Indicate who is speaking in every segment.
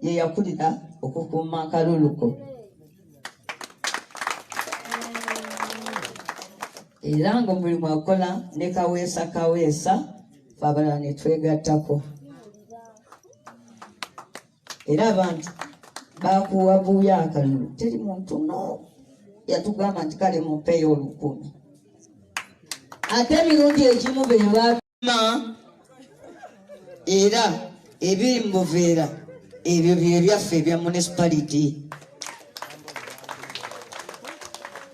Speaker 1: ye yakulira okukuuma akaluluko. Era ng'omulimu akola ne kaweesa fe abalala ne twegattako. Era abantu bakuwa buuya akalulu. Teri muntu no yatugamba nti kale mumpeeyo 10,000. Ate emirundi egimu be baatuma era ebiri mu Buveera ebyo bye byaffe ebya municipality.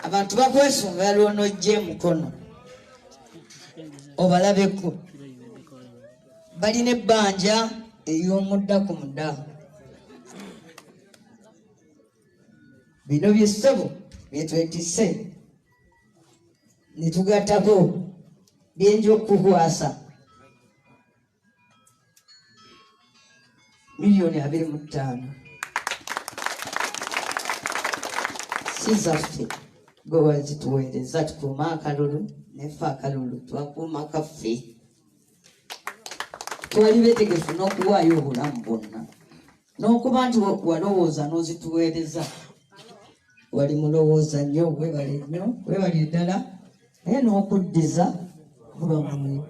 Speaker 1: Abantu bakwesunga lw'onojja mukono obalabeko balina ebbanja ey'omudda ku mudda. Bino by'essebo byetwetisse ne tugattako byenja okukwasa $25,000,000. Si zaffe gwe wazituweereza tukuuma akalulu nefe akalulu twakuuma kaffe. Twali beetegefu n'okuwaayo obulamu bwonna n'okuba nti walowooza n'ozituweereza wali mulowooza nnyo webali ddala naye n'okuddiza buba muli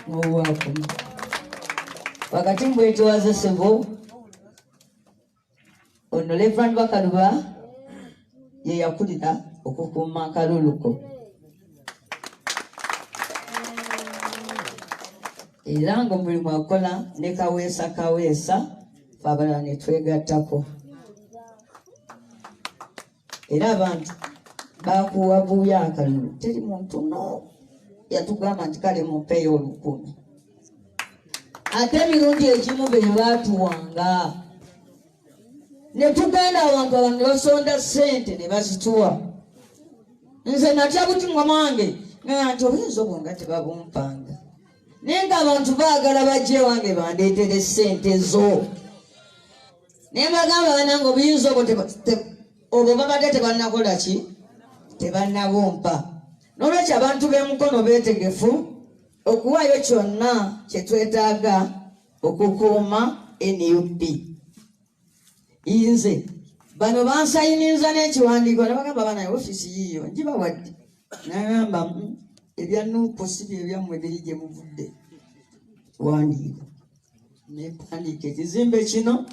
Speaker 1: n'owaakumu wakati mbwetwaze ssebo ono Reverend Bakaluba ye yakulira okukuuma akaluluko. Era ng'omulimu akola ne kaweesa fe abalala ne twegattako. Era abantu bakuwa buuya akalulu. Teri muntu no yatugamba nti kale mumpeeyo 10,000. Ate emirundi egimu be baatuwanga ne tugenda abantu ne basonda ssente ne bazituwa. Nze natya butimwa mwange ngaya nti obuyinza obwo nga tebabumpanga naye ng'abantu baagala bajje wange bandeetere ssente zo. Naye bagamba banange obuyinza obwo babadde tebannakola ki? Tebannabumpa. N'olwekyo abantu b'emukono beetegefu okuwaayo kyonna kye twetaaga okukuuma NUP. Nze bano bansayiniza n'ekiwandiiko ne bagamba banaye ofiisi yiiyo ngibawadde. Nagamba ebya NUP si bye byammwe biri gye muvudde. Wandiika nempandiika ekizimbe kino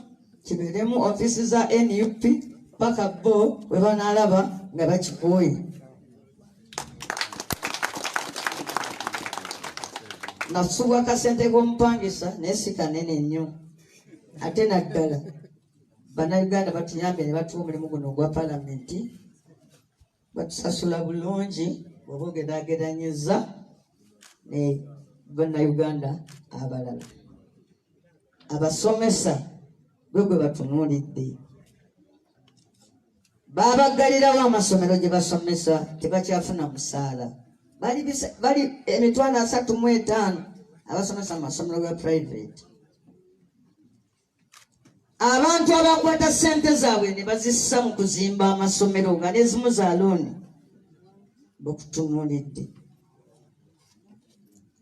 Speaker 1: kibeeremu ofiisi za NUP paka bo we banaalaba nga bakikooye. Nasubwa akasente k'omupangisa naye si kanene nnyo. Ate naddala Bannayuganda batuyambye ne batuwa omulimu guno ogwa Paalamenti. Batusasula bulungi bw'oba ogeraageranyizza ne Bannayuganda abalala. Abasomesa gwe batunuulidde. Baabaggalirawo amasomero gye basomesa tebakyafuna musaala. Bali emitwalo 35 abasomesa mu masomero ga private. Abantu abakwata ssente zaabwe ne bazissa mu kuzimba amasomero nga n'ezimu za looni bakutunuulidde.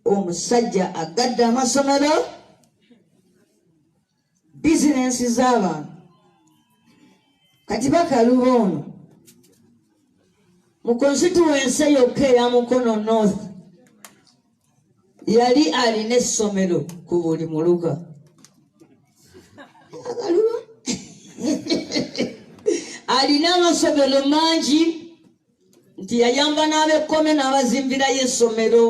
Speaker 1: Omusajja agadde amasomero, bizinensi z'abantu. Kati Bakaluba ono mu constituency yokka eya Mukono North yali alina essomero ku buli muluka. Bakaluba alina amasomero mangi nti yayamba n'ab'ekkome n'abazimbirayo essomero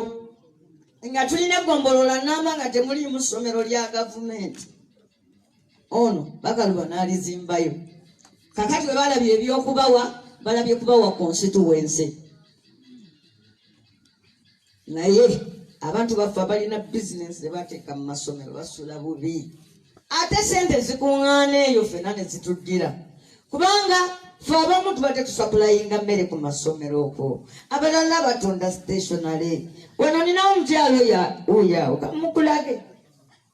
Speaker 1: nga tulina eggombolola namba nga temuliimu ssomero lya gavumenti. Ono Bakaluba n'alizimbayo. Kakati bwe balabye ebyokubawa balabye kubawa constituency. Naye abantu baffe balina business ne bateeka mu masomero basula bubi. Ate sente zikuŋŋaana eyo ffenna ne zituddira. Kubanga ffe abamu tubadde tusapulayinga mmere ku masomero okwo. Abalala batunda stationary. Wano ninawo omukyalo oyo kamukulage.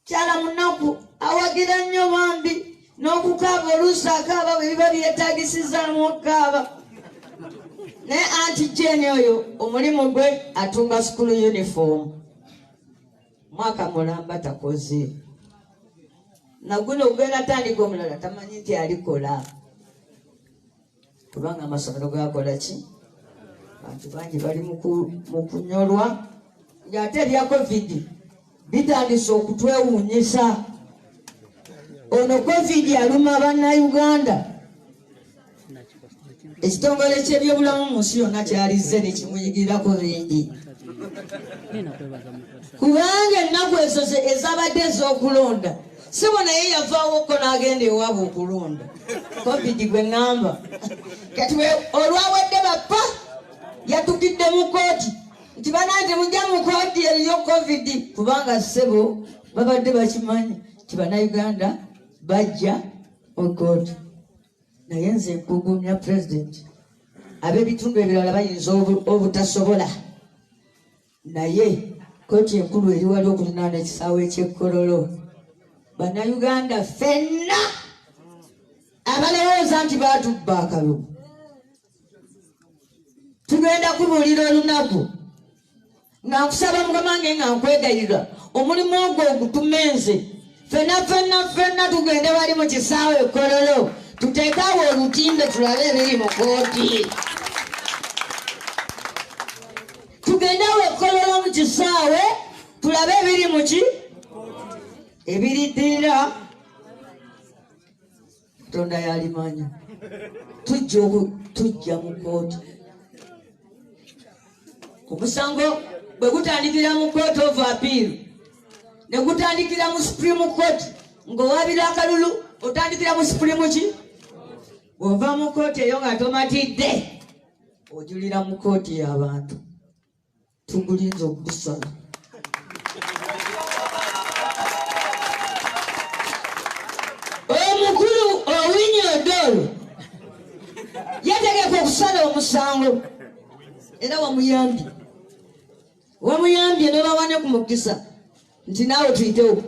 Speaker 1: Kyala munaku awagira nnyo bambi. N'okukaaba oluusi akaaba bwe biba byetaagisizaamu okukaaba. Naye anti Jane oyo omulimu gwe atunga school uniform. Mwaka mulamba takoze. naguno ogenda tandika omulala tamanyi nti alikola kubanga amasomero gakola ki bantu bangi bali mu kunyolwa ng'ate ebya covid bitandise okutwewuunyisa. Ono covid aluma bannayuganda, ekitongole ky'ebyobulamu mu nsi yonna kyalizze ne kimuyigirirako bingi kubanga ennaku ezo ezabadde ez'okulonda sibo naye yavaawoko n'agenda ewaabwe okulonda covid gwe ŋŋamba kati olwawedde bappa yatukidde mu kooti nti bananti mujja mu kooti eriyo covid kubanga ssebo babadde bakimanyi nti bannayuganda bajja okooti. Naye nze nkugumya pulezidenti ab'ebitundu ebirala bayinza obutasobola, naye kooti enkulu eri wali okulinaana ekisaawe eky'ekkololo. Bannayuganda ffenna abalowooza nti baatubba akalulu tugenda kubuulira olunaku nga nkusaba mukama wange nga nkwegayirira omulimu ogwo ogutumenze ffenna tugende bali mu kisaawe ekkololo tuteekawo olutimbe tulabe ebiri mu kooti. Tugendawo ekkololo mu kisaawe tulabe ebiri mu ki ebiriddirira Katonda yalimanya. Tujja mu kooti omusango bwe gutandikira mu court of appeal ne gutandikira mu supreme court ng'owabira akalulu otandikira mu supreme ki bw'ova mu kooti eyo nga tomatidde ojulira mu kooti y'abantu tugulinza okugusala. Omukulu Owiny Odolo yategeka okusala omusango era wamuyambye n'obawane ku mukisa nti naawe tuyitewo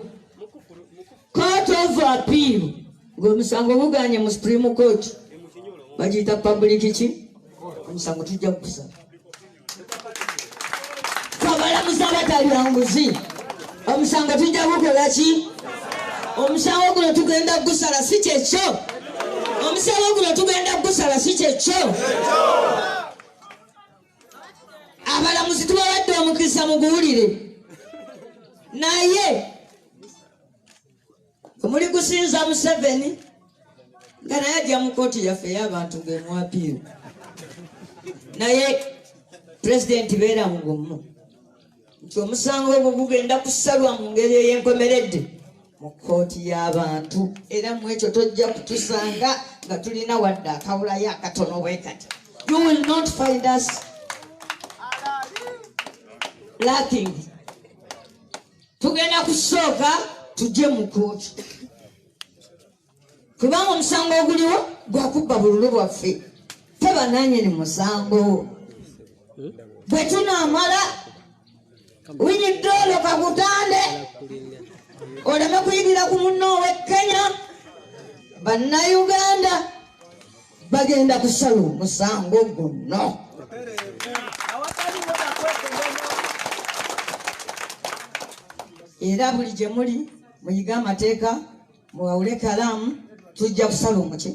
Speaker 1: court of appeal ng'omusango guganye mu supreme court bagiyita public ki omusango tujja kukusala. Twabalamuza abatalyanguzi omusango tujja kukola ki omusango guno tugenda kugusala si kyekyo omusango guno tugenda kugusala si kyekyo. Abalamuzi tubawadde omukisa muguwulire naye omuli kusinza Museveni nga naye ajja mu kooti yaffe ey'abantu ng'emwapiiro naye pulezidenti beera mugumu nti omusango ogwo gugenda kusalwa mu ngeri ey'enkomeredde mu kooti y'abantu era mu ekyo tojja kutusanga nga tulina wadde akawulayo akatono bwe kati. You will not find us lacking. Tugenda kusooka tujje mu kooti kubanga omusango oguliwo gwakubba bululu bwaffe tebananyini musango bwe tunaamala Owiny Odolo kakutande oleme kuyigira ku munnoowe Kenya. Bannayuganda bagenda kusala omusango guno. Era buli gye muli muyiga amateeka muwawule kalaamu tujja kusala omuki.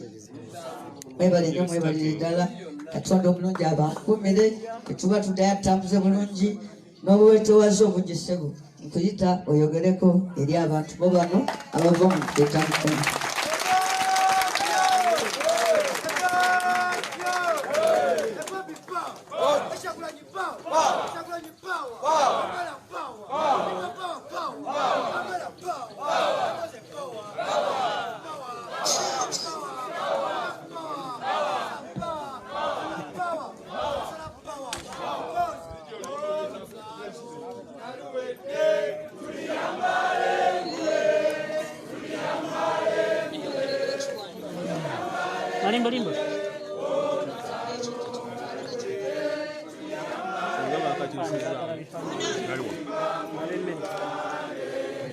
Speaker 1: Mwebale nnyo mwebalire ddala Katonda omulungi abankumire tetuba tuddayo tutambuze bulungi n'obuwetowaze obugissebo nkuyita oyogereko eri abantu bo bano abava mu kuteekamukono.
Speaker 2: Limbo.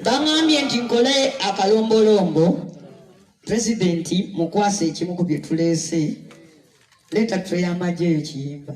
Speaker 1: Bangambye nti nkole akalombolombo pulezidenti mukwasa ekimu ku bye tuleese leeta tule y'amagye eyo kiyimba.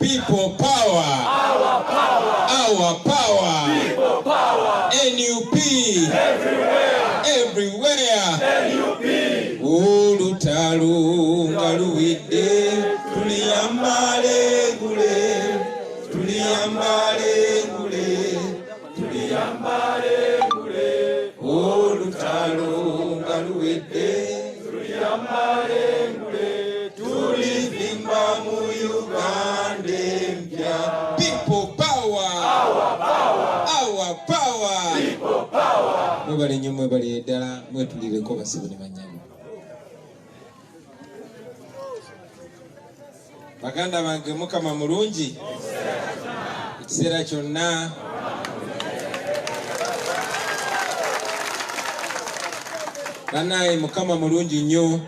Speaker 2: People power. Our power. Our power. People power. NUP. Everywhere. NUP. Olutalu ngaluwidde tuliyambale gule. Tuliyambale gule. Tuliyambale gule. Olutalu ngaluwidde tuliyambale gule. Tulivimba mu Uganda. People power. Our power. Our power. People power. Mwebale nnyo mwebale ddala mwetulireko basibu ne banyama. Baganda bange Mukama mulungi. Ekiseera kyonna banaye Mukama mulungi nnyo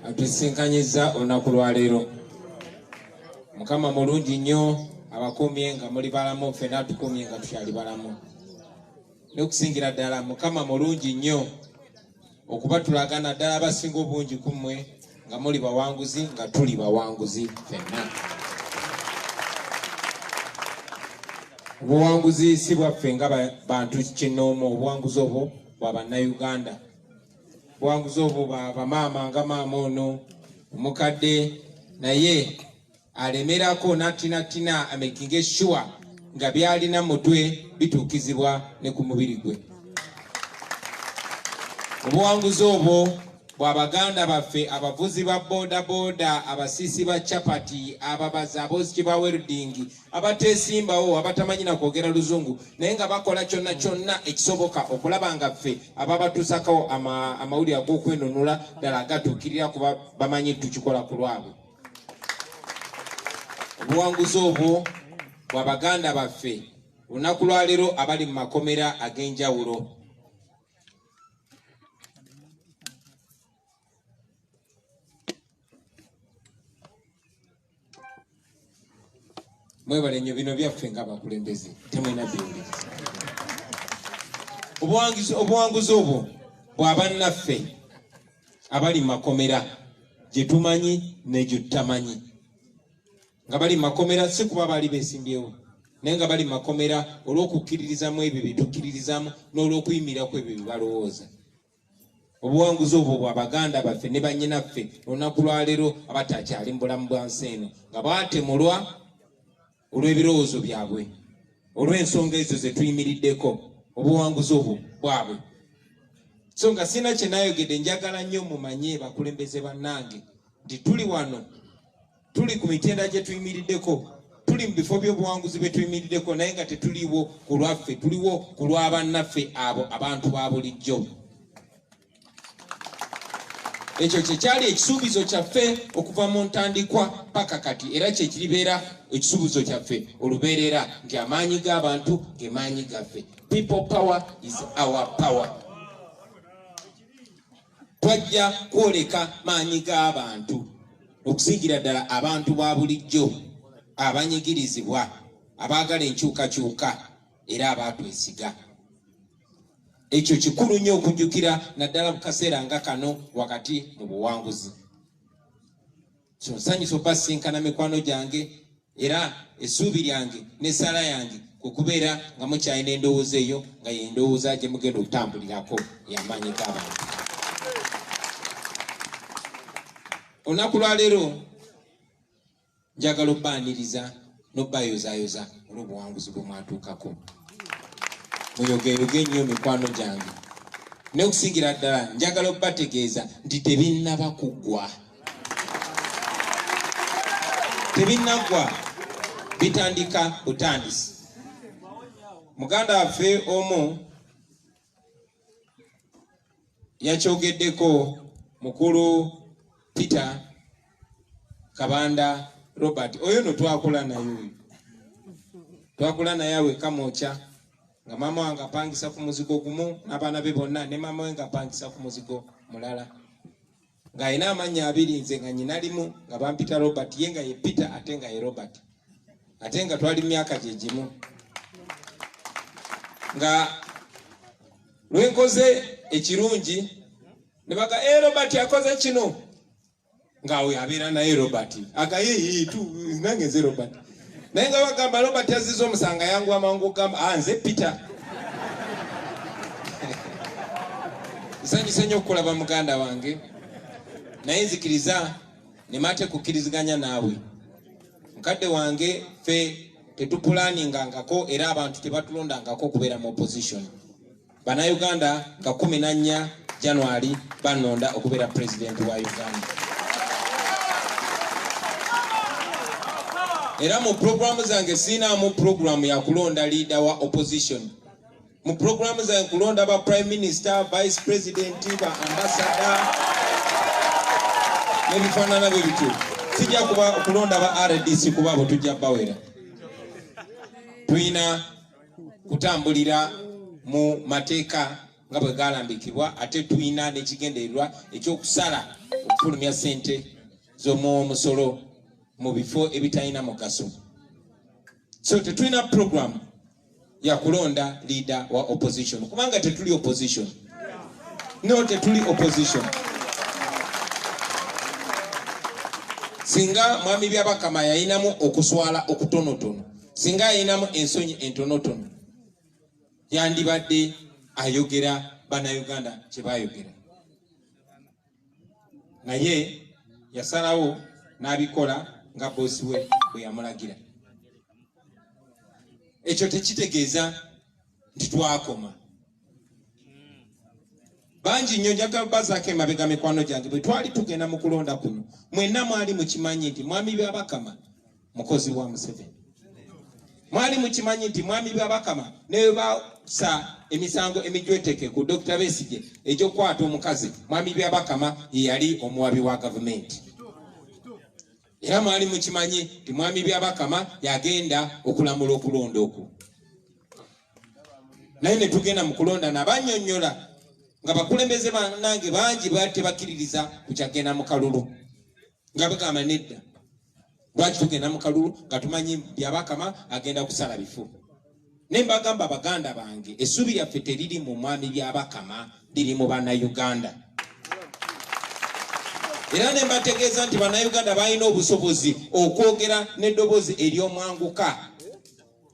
Speaker 2: atusinkanyizza olunaku lwa leero. Mukama mulungi nnyo abakumye nga muli balamu, ffe n'atukumye nga tukyali balamu. N'okusingira ddala Mukama mulungi nnyo okuba tulagana ddala abasinga obungi ku mmwe nga muli bawanguzi nga tuli bawanguzi ffenna. Obuwanguzi si bwaffe nga bantu kinnoomu, obuwanguzi obwo bwa bannayuganda. Obuwanguzi obwo bwa bamaama nga maama ono omukadde naye alemerako natinatina amaking sure nga byalina mutwe bituukizibwa ne ku mubiri gwe. Obuwanguzi obwo bw'Abaganda baffe abavuzi ba boda boda, abasiisi ba chapati, ababazi, aboziki ba welding, abateesimbawo, abatamanyi na kwogera luzungu naye nga bakola kyonna kyonna ekisoboka okulaba nga ffe ababatuusako amawulire ag'okwenunula ddala agatuukirira kuba bamanyi tukikola ku lwabwe. Obuwanguzi obwo bw'Abaganda baffe olunaku lwa leero abali mu makomera ag'enjawulo. Mwebale nnyo bino byaffe nga bakulembeze temwena byewuliriza. Obuwanguzi obwo bw'abannaffe abali mu makomera gye tumanyi ne gye tutamanyi. Nga bali mu makomera si kuba bali beesimbyewo naye nga bali mu makomera olw'okukkiririzamu ebyo bye tukkiririzamu n'olw'okuyimirako ebyo bye balowooza. Obuwanguzi obwo bw'Abaganda baffe ne bannyinaffe olunaku lwa leero abatakyali mu bulamu bwa nsi eno nga baatemulwa olw'ebirowoozo byabwe, olw'ensonga ezo ze tuyimiriddeko. Obuwanguzi obwo bwabwe. So nga sina kye naayogedde, njagala nnyo mumanye bakulembeze bannange nti tuli wano, tuli ku mitenda gye tuyimiriddeko, tuli mu bifo by'obuwanguzi bye tuyimiriddeko naye nga tetuliwo ku lwaffe, tuliwo ku lw'abannaffe abo abantu ba bulijjo. Ekyo kye kyali ekisuubizo kyaffe okuva mu ntandikwa paka kati, era kye kiribeera ekisuubizo kyaffe olubeerera nti amaanyi g'abantu ge maanyi gaffe. People power is our power. Twajja kwoleka maanyi g'abantu okusingira ddala abantu ba bulijjo abanyigirizibwa, abaagala enkyukakyuka era abaatwesiga. Ekyo kikulu nnyo okujjukira naddala mu kaseera nga kano wakati mu buwanguzi. So nsanyusa obasinkana mikwano gyange era essuubi lyange n'essaala yange kukubeera nga mukyalina endowooza eyo nga yendowooza gye mugenda okutambulirako y'amaanyi g'abantu. Olunaku lwa leero njagala obbaaniriza n'obbayozaayoza olw'obuwanguzi bwe mwatuukako. Muyogeyoge nnyo mikwano gyange. N'okusingira ddala njagala obbategeeza nti tebinnaba kuggwa. Tebinnagwa, bitandika butandisi. Muganda waffe omu yakyogeddeko, mukulu Peter Kabanda Robert. Oyo no twakula naye oyo. Twakula naye aweka Mocha nga mama wange apangisa ku muzigo gumu n'abaana be bonna, ne mama we nga apangisa ku muzigo mulala. Ng'alina amannya abiri, nze nga nnyina limu nga bampita Robert, ye nga ye Peter ate nga ye Robert. Ate nga twali myaka gye gimu. Nga lwenkoze ekirungi ne baga Robert yakoze kino. Ngawe abeera naye Robert. Agaye tu nange nze Robert. Naye nga bagamba Robert yazizza omusanga yangu amangu gamba nze Peter. Nsanyusa nnyo okulaba muganda wange. Naye nzikiriza ne mate kukkiriziganya naawe. Mukadde wange ffe tetupulanningangako era abantu tebatulondangako okubeera mu opposition. Bannayuganda nga 14 January banonda okubeera president wa Uganda. Era mu programu zange sinaamu programu ya kulonda leader wa opposition. Mu programu zange kulonda ba prime minister, vice president, ba ambassador n'ebifaanana bwe bityo. Sijja kuba kulonda ba RDC kuba abo tujja bawera. Tuyina kutambulira mu mateeka nga bwe galambikibwa, ate tuyina n'ekigendererwa ekyokusala okufulumya ssente z'omusolo mu bifo ebitalina mugaso. So tetulina program ya kulonda leader wa opposition kubanga tetuli opposition. No, tetuli opposition. Singa mwami byabakama yayinamu okuswala okutonotono, singa yayinamu ensonyi entonotono, yandibadde ayogera bannayuganda kye bayogera. Naye yasalawo n'abikola nga bosi we bwe yamulagira. Ekyo tekitegeeza nti twakoma. Bangi nnyo njagala bazaako emabega mikwano gyange bwe twali tugenda mu kulonda kuno, mwenna mwali mukimanyi nti mwami byabakama mukozi wa Museveni. Mwali mukimanyi nti mwami byabakama ne basa emisango emijweteke ku Dr. Besigye egy'okukwata omukazi, mwami byabakama ye yali omuwabi wa gavumenti. Era mwali mukimanyi nti mwami byabakama yagenda okulamula okulonda okwo. Naye ne tugenda mu kulonda n'abannyonnyola nga bakulembeze bannange bangi tebakkiririza kukyagenda mu kalulu. Nga bagamba nedda. Lwaki tugenda mu kalulu nga tumanyi byabakama agenda kusala bifo. Ne mbagamba baganda bange essubi lyaffe teriri mu mwami byabakama, liri mu bannayuganda. Era ne mbategeeza nti bannayuganda balina obusobozi okwogera n'eddoboozi ery'omwanguka.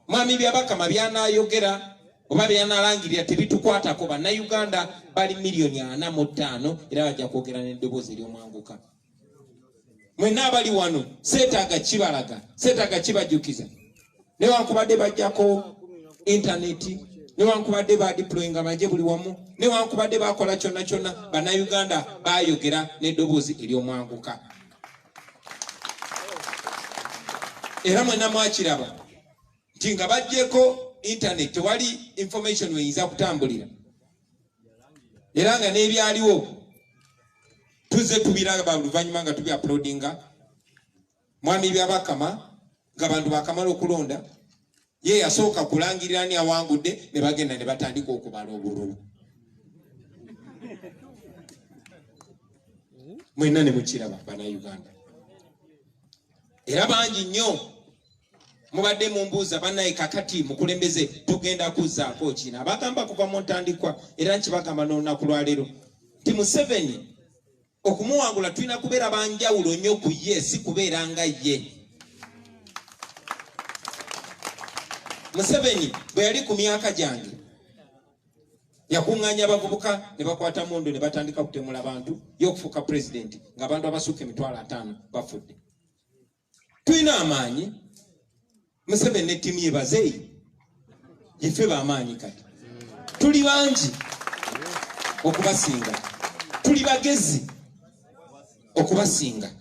Speaker 2: Mwami byabakama byanaayogera oba byanalangirira tebitukwatako. Bannayuganda bali 445 era bajja kwogera n'eddoboozi ery'omwanguka. Mwenna abali wano seetaaga kibalaga, seetaaga kibajjukiza. Newankubadde bajjako intaneti, newankubadde badeployinga amagye buli wamu, newankubadde bakola kyonna kyonna, bannayuganda bayogera n'eddoboozi ery'omwanguka. Era mwenna mwakiraba nti nga bajjeko internet tewali information weyinza kutambulira. Era nga n'ebyaliwo tuze tubiraba oluvannyuma nga tubi uploadinga. Mwami byabakama nga bantu bakamala okulonda, ye yasooka kulangirira ani awangudde, ne bagenda ne batandika okubala obululu. Mwenna ne mukiraba bannayuganda. Era bangi nnyo mubadde mumbuuza bannaye kakati mukulembeze tugenda kuzzaako kina. Abagamba kuva mu ntandikwa era nkibagamba n'olunaku lwa leero nti Museveni okumuwangula tulina kubeera banjawulo nnyo ku ye, si kubeera nga ye. Museveni bwe yali ku myaka gyange yakuŋŋaanya abavubuka ne bakwata mundu ne batandika kutemula abantu y'okufuuka pulezidenti ng'abantu abasukka 5,000 bafudde. Tulina amaanyi. Museveni ne ttiimu ye bazeeyi, ife b'amaanyi kati. Tuli bangi okubasinga, tuli bagezi okubasinga,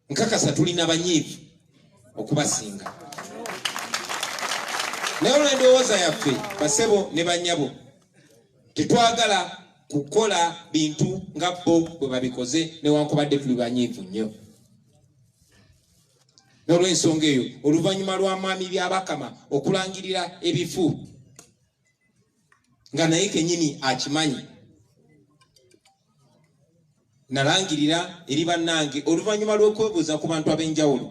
Speaker 2: nkakasa tulina banyiivu okubasinga. Naye olw'endowooza yaffe basebo ne bannyabo tetwagala kukola bintu nga bo bwe babikoze newankubadde tuli banyiivu nnyo. N'olw'ensonga eyo oluvannyuma lw'amaami by'Abakama okulangirira ebifu nga naye kennyini akimanyi, nalangirira eri bannange oluvannyuma lw'okwebuuza ku bantu ab'enjawulo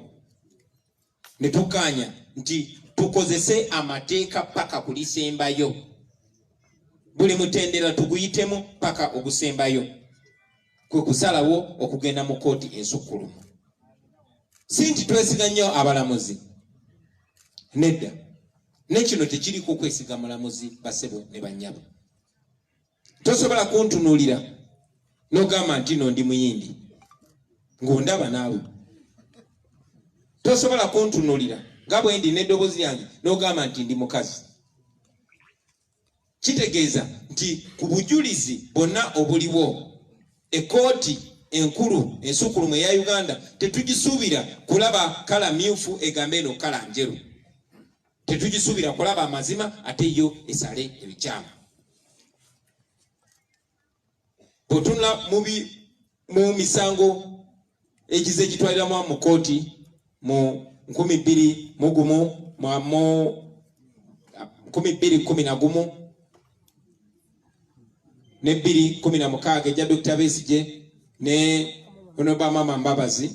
Speaker 2: ne tukkaanya nti tukozese amateeka paka kulisembayo, buli mutendera tuguyitemu paka ogusembayo, kwe kusalawo okugenda mu kooti ensukkulumu. Si nti twesiga nnyo abalamuzi, nedda, ne kino tekiriko kwesiga mulamuzi basebo ne bannyabo. Tosobola kuntunuulira n'ogamba nti no ndi muyindi ng'ondaba naawe. Tosobola kuntunuulira nga bwe ndi n'eddoboozi lyange n'ogamba nti ndi mukazi. Kitegeeza nti ku bujulizi bwonna obuliwo ekkooti enkulu ensukkulumu eya Uganda tetugisuubira kulaba kala myufu egambe eno kala njeru. Tetugisuubira kulaba amazima ate yo esale ebikyamu. Bw'otunula mu misango egize gitwaliramu mu kooti mu 2011 ne 2016 ejja Dr. Besigye ne Honorable Mama Mbabazi,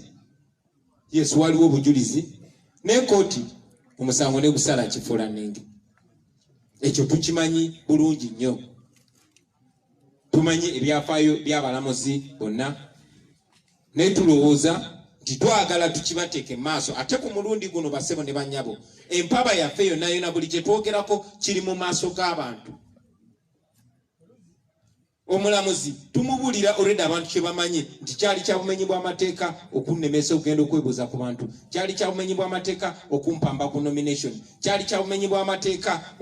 Speaker 2: yes, waliwo obujulizi ne kooti omusango ne gusala kifuula nnenge. Ekyo tukimanyi bulungi nnyo. Tumanyi ebyafaayo by'abalamuzi bonna, naye tulowooza nti twagala tukibateeke maaso. Ate ku mulundi guno basebo ne bannyabo, empaba yaffe yonna yonna buli kye twogerako kiri mu maaso g'abantu. Omulamuzi tumubulira already abantu kye bamanyi nti kyali kya bumenyi bw'amateeka okunnemesa okugenda okwebuuza ku bantu, kyali kya bumenyi bw'amateeka okumpamba ku nomination, kyali kya bumenyi bw'amateeka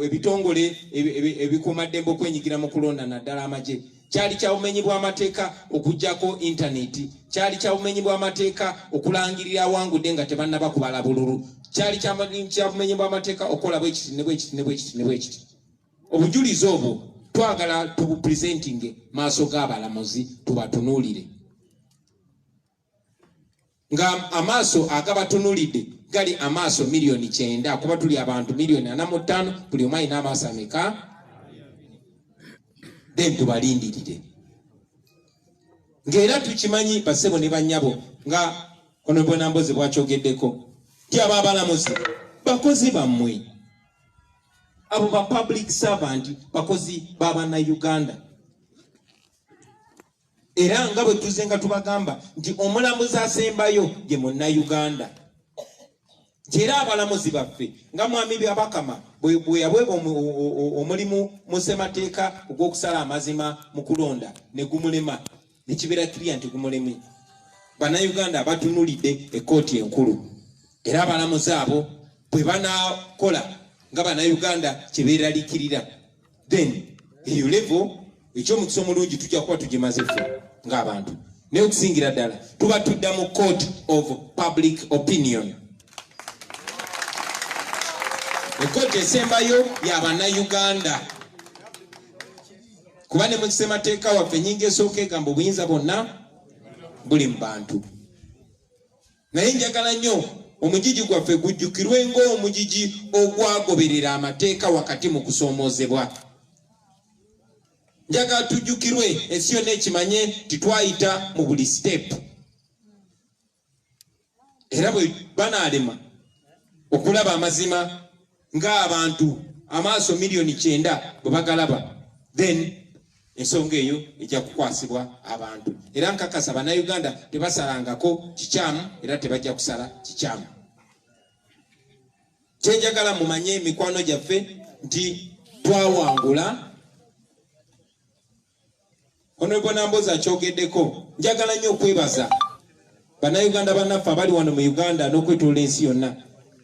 Speaker 2: ebitongole ebikuumaddembe okwenyigira mu kulonda naddala amagye, kyali kya bumenyi bw'amateeka okuggyako intaneti, kyali kya bumenyi bw'amateeka okulangirira awangudde nga tebannaba kubala bululu, kyali kya bumenyi bw'amateeka okukola bwekiti ne bwekiti ne bwekiti ne bwekiti. Obujulizi obwo twagala tubupresentinge maaso g'abalamuzi tubatunuulire, nga amaaso agabatunuulidde gali amaaso 9,000,000 kuba tuli abantu 45,000,000 buli omu alina amaaso ameka? Then tubalindirire. Ng'era tukimanyi basebo ne bannyabo nga Honorable Namboze bw'akyogeddeko nti abo abalamuzi bakozi bammwe, abo ba public servant bakozi b'Abannayuganda. Era nga bwe tuze nga tubagamba nti omulamuzi asembayo ye Munnayuganda. Era abalamuzi baffe nga mwami Byabakama bwe yabweba omulimu mu ssemateeka ogw'okusala amazima mu kulonda ne gumulema ne kibeera clear nti gumulemye, Bannayuganda batunulidde ekkooti enkulu. Era abalamuzi abo bwe banaakola nga Bannayuganda kye beeraliikirira, then eyo level eky'omukisa omulungi tujja kuba tugimaze ffe ng'abantu. Naye okusingira ddala tuba tudda mu court of public opinion. Ekkooti esembayo y'Abannayuganda, kuba ne mu kisemateeka waffe ennyingi esooka egamba obuyinza bwonna buli mu bantu. Naye njagala nnyo omugigi gwaffe gujjukirwe ng'omugigi ogwagoberera amateeka wakati mu kusoomoozebwa. Njagala tujjukirwe, ensi yonna ekimanye titwayita mu buli step. Era bwe banaalema okulaba amazima ng'abantu amaaso 9,000,000 bwe bagalaba, then ensonga eyo ejja kukwasibwa abantu. Era nkakasa Bannayuganda tebasalangako kikyamu era tebajja kusala kikyamu. kyenjagala mumanye emikwano gyaffe nti twawangula. Honorable Namboza akyogeddeko, njagala nnyo okwebaza bannayuganda bannaffe abali wano mu Uganda n'okwetoola ensi yonna.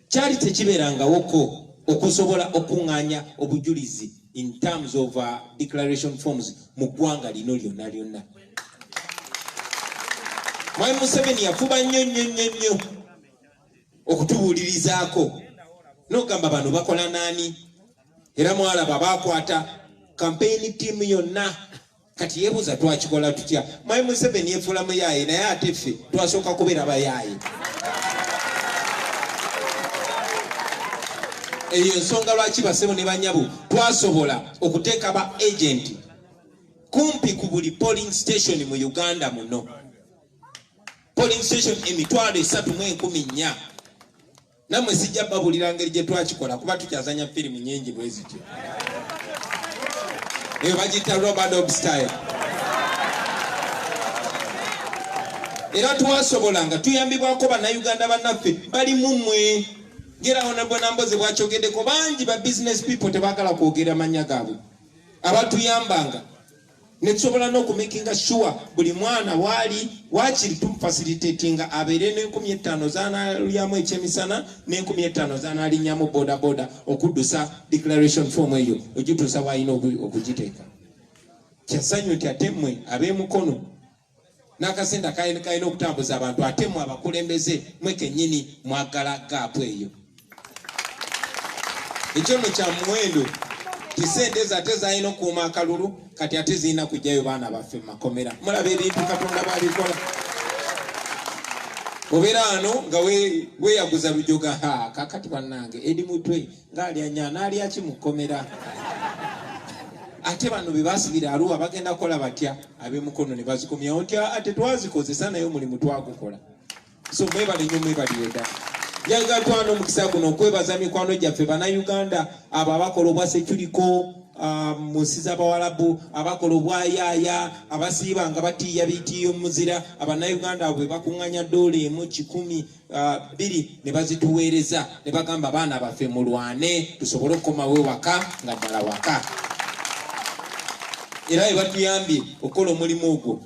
Speaker 2: Kyali tekibeerangawoko okusobola okuŋŋaanya obujulizi in terms of declaration forms mu ggwanga lino lyonna lyonna. Mwami Museveni yafuba nnyo okutubuulirizaako n'ogamba bano bakola naani, era mwalaba baakwata campaign team yonna. Kati yebuza twakikola tutya? Mwami Museveni yefuula muyaaye naye ate ffe twasooka kubeera bayaaye. Eyo ensonga lwaki basebo ne banyabu twasobola okuteeka ba agent kumpi ku buli polling station mu Uganda muno. Polling station 314,000. Namwe sijja babulira ngeri gye twakikola kuba tukyazanya firimu nnyingi bwe zityo. Eyo bagiyita Robert Dobb style. Era twasobola nga tuyambibwako bannayuganda bannaffe bali mumwe. Ngera Honorable Namboze bw'akyogeddeko bangi ba business people tebaagala kwogera mannya gaabwe abatuyambanga ne tusobola n'okumakinga sure buli mwana waakiri tumufacilitatinga abeere n'5,000 z'anaalyamu ekyemisana n'5,000 z'anaalinnyamu bodaboda okuddusa declaration form eyo ogituusa w'alina okugiteeka. Kyasanyu nti ate mmwe ab'emukono n'akasente kalina okutambuza abantu ate mmwe abakulembeze mwe kennyini mwagala gaapu eyo. Ekyono kya muwendo kisente ate zalina okuuma akalulu kati ate zirina kujjayo baana baffe makomera. Mulaba ebintu Katonda b'abikola. Obeera wano nga weeyaguza lujoga kakati bannange edi mutwe ng'alya n'alya ki mu kkomera. Ate bano be baasibira Arua bagenda kukola batya? Ab'emukono ne bazikomyawo nti ate twazikozesa naye omulimu twagukola. So mwebale nnyo mwebalire ddala. Njagala twana omukisa guno okwebaza mikwano gyaffe bannayuganda abo abakola obwa seculiko mu nsi z'Abawarabu, abakola obwayaaya, abasiiba nga batiiya bitiiyo muzira, abannayuganda abo be bakuŋŋanya ddoola emu 1,000, 2 ne bazituweereza ne bagamba baana baffe mulwane tusobole okukomawo waka nga ddala waka. Era batuyambye okukola omulimu ogwo.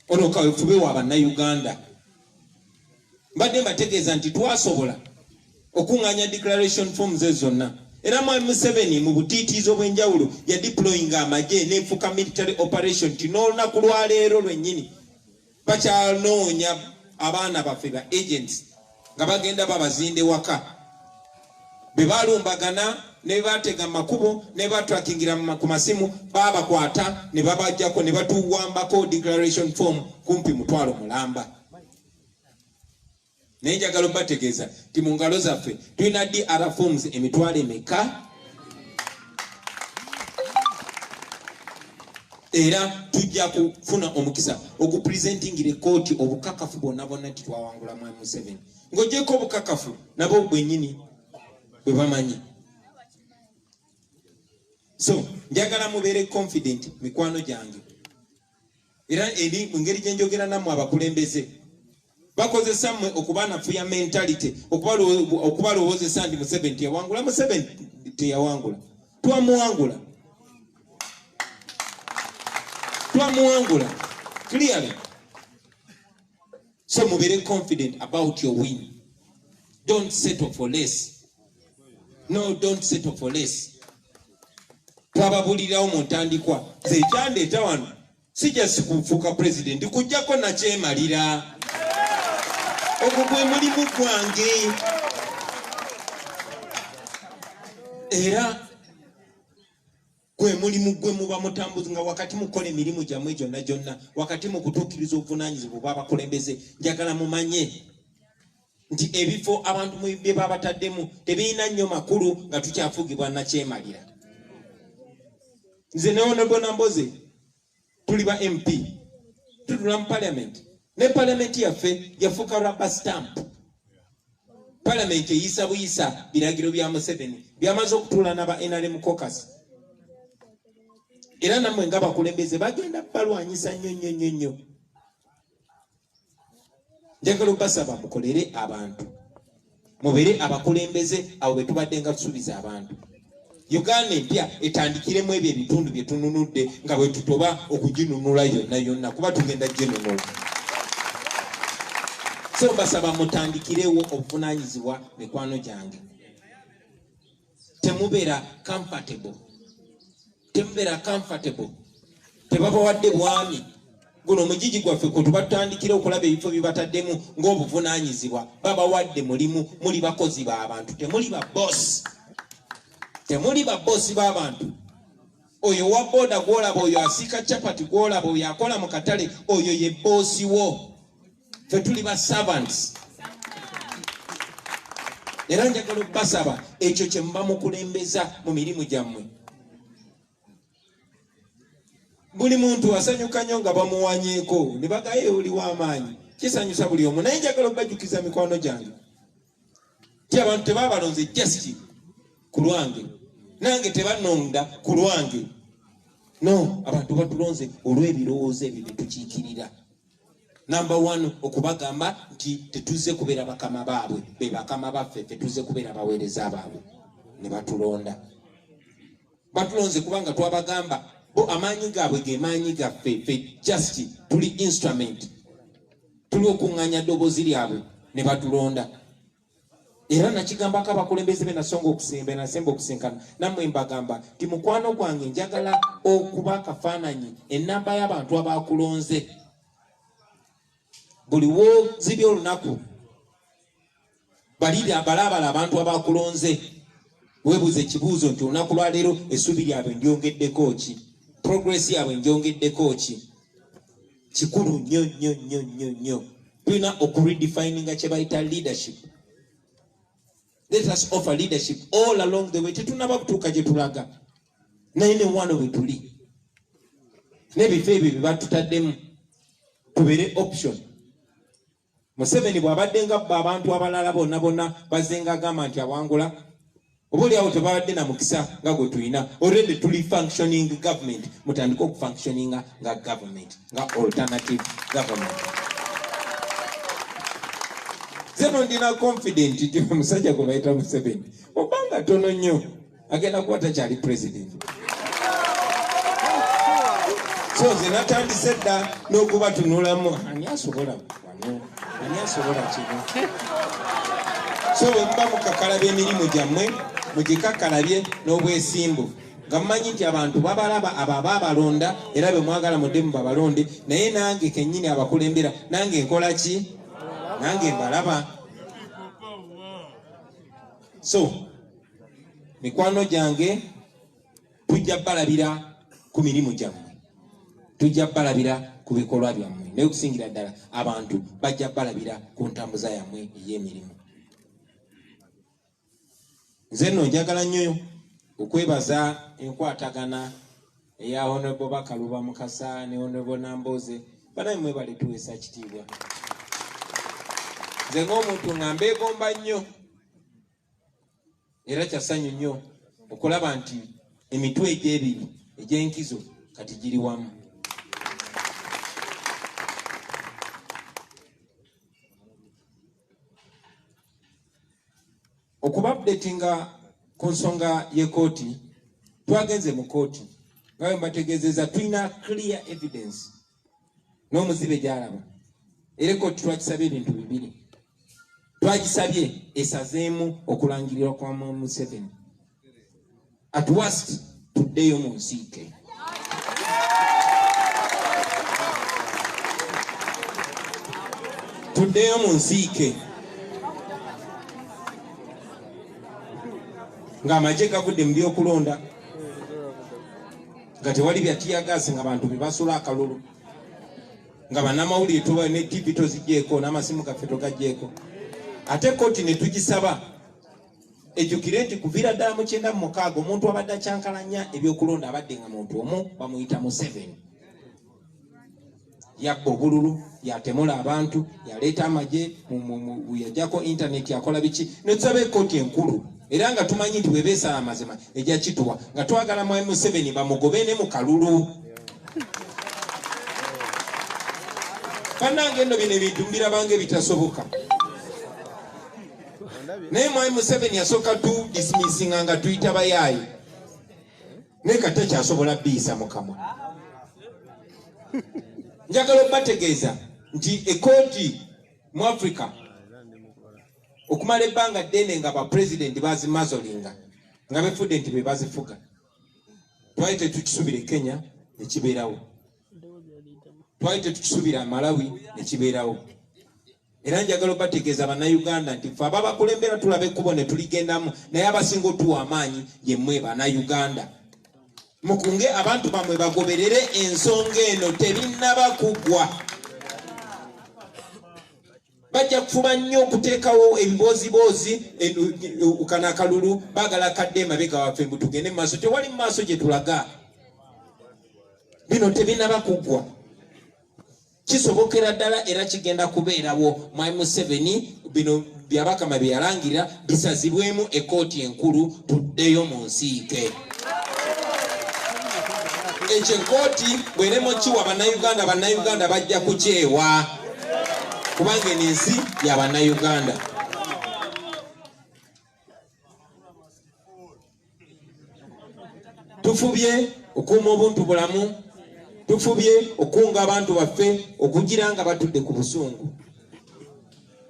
Speaker 2: Ono kawefube wa bannayuganda. Mbadde mbategeeza nti twasobola okuŋŋaanya declaration forms zonna. Era Mwami Museveni mu butiitiizo bw'enjawulo ya deploying amagye n'efuuka military operation ti n'olunaku lwaleero lwennyini bakyanoonya abaana baffe ba agents nga bagenda babazinde waka. Be balumbagana ne batega makubo ne batrakingira ku masimu babakwata ne babajjako ne batuwambako declaration form kumpi mutwalo mulamba. Naye njagala obategeeza ti mu ngalo zaffe tulina DR forms emitwalo emeka era tujja kufuna omukisa okupresentingira ekkooti obukakafu bwonna bwonna nti twawangula Mwami Museveni. Ng'ogyeko obukakafu nabo bwennyini bwe bamanyi. So njagala mubeere confident mikwano gyange. Era eri mu ngeri gye njogera nammwe abakulembeze bakozesa mmwe okubanafuya mentality okubalowoozesa nti Museveni teyawangula. Museveni teyawangula, twamuwangula clearly. So mubeere confident about your win. Don't settle for less. No, don't settle for less. Twababulirawo mu ntandikwa ze kyandeeta wano sijja sikufuuka president kujjako nakyemalira. Ogwo gwe mulimu gwange. Era gwe mulimu gwe muba mutambuzi nga wakati mukola emirimu gyammwe gyonna wakati mu kutuukiriza obuvunaanyizibwa bw'abakulembeze. Njagala mumanye nti ebifo abantu mu bye babataddemu tebirina nnyo makulu nga tukyafugibwa nakyemalira. Nze ne Honorable Namboze tuli ba MP tutula mu parliament ne parliament yaffe yafuuka rubber stamp. Parliament eyisa buyisa biragiro bya Museveni byamaze okutuula n'aba NRM caucus. Era nammwe nga bakulembeze bagenda balwanyisa nnyo. Njagala obasaba mukolere abantu. mubere abakulembeze abo betubadde nga tusubiza abantu. Uganda empya etandikiremu ebyo ebitundu bye tununudde nga bwe tutoba okuginunula yonna kuba tugenda ginunula. So basaba mutandikirewo obuvunaanyizibwa mikwano gyange. Temubeera comfortable. Tebabawadde bwami. Guno omugigi gwaffe kwe tubatandikira okulaba ebifo bye bataddemu ng'obuvunaanyizibwa. Babawadde mulimu, muli bakozi b'abantu, temuli ba boss. Temuli ba boss b'abantu. Oyo wa boda gwolaba, oyo asiika chapati gwolaba, oyo akola mu katale, oyo ye bossi wo. Ffe tuli ba servants. Era njagala okubasaba ekyo kye muba mukulembeza mu mirimu gyammwe. Buli muntu asanyuka nnyo nga bamuwanyeeko ne bagaye oli w'amaanyi. Kisanyusa buli omu. Naye njagala okubajjukiza mikwano gyange ti abantu tebabalonze just ku lwange, nange tebanonda ku lwange. No, abantu batulonze olw'ebirowoozo ebyo bye tukiikirira. Number 1 okubagamba nti tetuze kubeera bakama baabwe, be bakama baffe, tetuze kubeera baweereza baabwe. Ne batulonda. Batulonze kubanga twabagamba bo amaanyi gaabwe ge maanyi gaffe, ffe just tuli instrument. Tuli okuŋŋaanya ddoboozi lyabwe ne batulonda. Era nakigambako abakulembeze be nasemba okusinkana nammwe mbagamba ti mukwano gwange njagala okuba akafaananyi ennamba y'abantu abakulonze. Buli wozibya olunaku balabala abantu abakulonze, weebuuza ekibuuzo nti olunaku lwaleero essuubi lyabwe ndyongeddeko ki, progress yabwe ndyongeddeko ki. Kikulu nnyo. Tulina okuredefininga kye bayita leadership. Let us offer leadership all along the way. Tetunaba kutuuka gye tulaga naye ne wano we tuli n'ebifo ebyo bye batutaddemu tubeere option. Museveni bw'abadde nga bba abantu abalala bonna bazenga agamba nti awangula, oboolyawo tebabadde na mukisa nga gwe tulina. Already tuli functioning government. Mutandika okufunctioninga nga government, nga alternative government. Zeno ndina confident nti omusajja gwe bayita Museveni obanga tono nnyo agenda kuba takyali president. So nze natandise dda n'okuba tunulamu ani asobola wano, ani asobola kino. So bwe muba mukakalabya emirimu gyammwe mugikakalabye n'obwesimbu nga mumanyi nti abantu babalaba abo abalonda era bwe mwagala muddemu babalonde, naye nange kennyini abakulembera nange nkola ki? Nange mbalaba. So mikwano gyange tujja balabira ku mirimu gyammwe, tujja balabira ku bikolwa byammwe, naye okusingira ddala abantu bajja balabira ku ntambuza yammwe ey'emirimu. Nze nno njagala nnyo okwebaza enkwatagana eya Honorable Bakaluba Mukasa ne Honorable Namboze. Banaye mwebale tuweesa kitiibwa. Nze ng'omuntu nga mbeegomba nnyo era kyasanyu nnyo okulaba nti emitwe egy'ebiri egy'enkizo kati giri wamu. Okuba updatinga ku nsonga y'ekkooti, twagenze mu kkooti nga bwe mbategeezeza tulina clear evidence n'omuzibe gy'alaba. Era ekkooti twakisabye ebintu bibiri. Twagisabye esazeemu okulangirirwa kwa Museveni. At worst tuddeyo mu nsiike. Tuddeyo mu nsiike. Ng'amagye gavudde mu by'okulonda nga tewali bya tiyagaasi nga bantu bebasula akalulu nga bannamawulire tuba ne TV toziggyeko n'amasimu gaffe togaggyeko. Ate kkooti ne tugisaba ejjukire nti kuviira ddala mu 96 omuntu abadde akyankalanya ebyokulonda abadde nga muntu omu bamuyita Museveni. Yabba obululu, yatemula abantu, yaleeta amagye, yajjako intaneti, yakola biki. Ne tusaba ekkooti enkulu era nga tumanyi nti bwe beesala amazima ejja kituwa nga twagala mwami Museveni bamugobe ne mu kalulu. Bannange nno bino ebintu mbirabanga ebitasoboka. naye Mwami Museveni yasooka tu dismissinga nga tuyita bayaayi naye kati takyasobola biisa mukamwa. Njagala okubategeeza nti ekooti mu Africa okumala ebbanga ddene nga bapulezidenti bazimazolinga nga befudde nti be bazifuga, twali tetukisuubira e Kenya ne kibeerawo, twali tetukisuubira Malawi ne kibeerawo. Era njagala okubategeeza bannayuganda nti ffe ababakulembera tulaba ekkubo ne tuligendamu, naye abasinga otuwa amaanyi ye mmwe bannayuganda. Mukunge abantu bamwe bagoberere ensonga eno terinnaba kuggwa. Bajja kufuba nnyo okuteekawo ebiboozibozi ukana akalulu baagala kadde emabega waffe mbu tugende mu maaso. Tewali mu maaso gye tulaga. Bino tebinnaba kuggwa. Kisobokera ddala era kigenda kubeerawo. Mwami Museveni bino byabakama bye yalangirira bisazibwemu ekooti enkulu tuddeyo mu nsiike. Ekyo enkooti bw'erema kiwa bannayuganda, bannayuganda bajja kukyewa kubanga eno ensi ya bannayuganda. Tufubye okuuma obuntu bulamu, tufubye okunga abantu baffe okugira nga batudde ku busungu.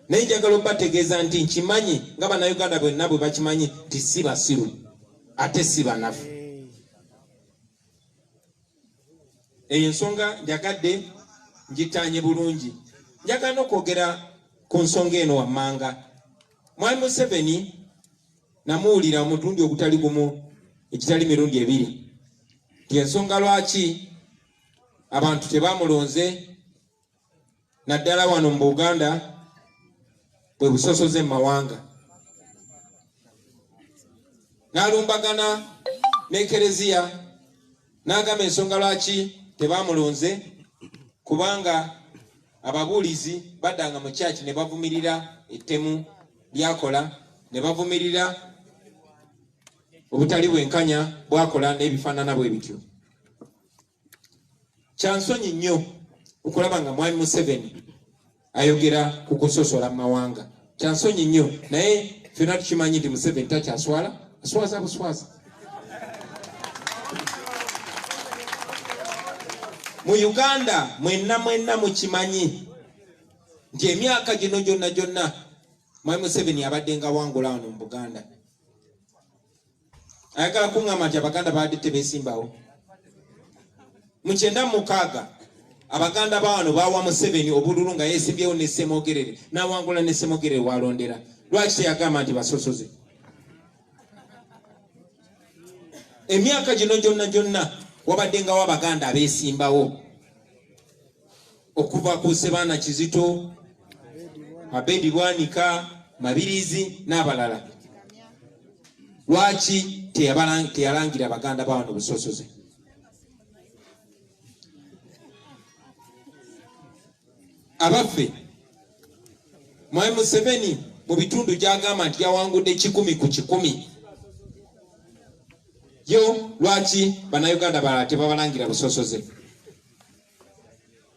Speaker 2: Naye njagala okubategeeza nti nkimanyi nga bannayuganda bonna bwe bakimanyi nti si basiru ate si banafu. Eyo ensonga njagadde ngitanye bulungi. Njagala n'okwogera ku nsonga eno wammanga. Mwami Museveni namuwulira omutundi ogutali gumu ekitali mirundi ebiri nti ensonga lwaki abantu tebamulonze naddala wano mu Buganda bwe busosoze mu mawanga. N'alumbagana n'ekereziya n'agamba ensonga lwaki tebamulonze kubanga ababuulizi baddanga mu kyaki ne bavumirira ettemu lyakola, ne bavumirira obutali bwenkanya bwakola n'ebifaanana bwe bityo. Kyansonyi nnyo okulaba nga Mwami Museveni ayogera ku kusosola mu mawanga. Kyansonyi nnyo, naye ffenna tukimanyi nti Museveni takyaswala, aswaza buswaza. Mu Uganda mwenna mukimanyi nti emyaka gino gyonna Mwami Museveni abadde nga wangula wano mu Buganda. Ayagala kuŋŋamba nti Abaganda baadde tebeesimbawo. Mu 96 Abaganda ba wano bawa Museveni obululu nga yeesimbyewo ne Ssemogerere, n'awangula ne Ssemogerere walondera. Lwaki teyagamba nti basosoze? Emyaka gino gyonna wabadde ngawo Abaganda abeesimbawo okuva ku Ssebaana Kizito, Abedi Bwanika, Mabirizi n'abalala. Lwaki teyalangira Abaganda ba wano busosoze? Abaffe Mwami Museveni mu bitundu gy'agamba nti yawangudde 100 ku 100. Yo lwaki bannayuganda balala tebabalangira busosoze?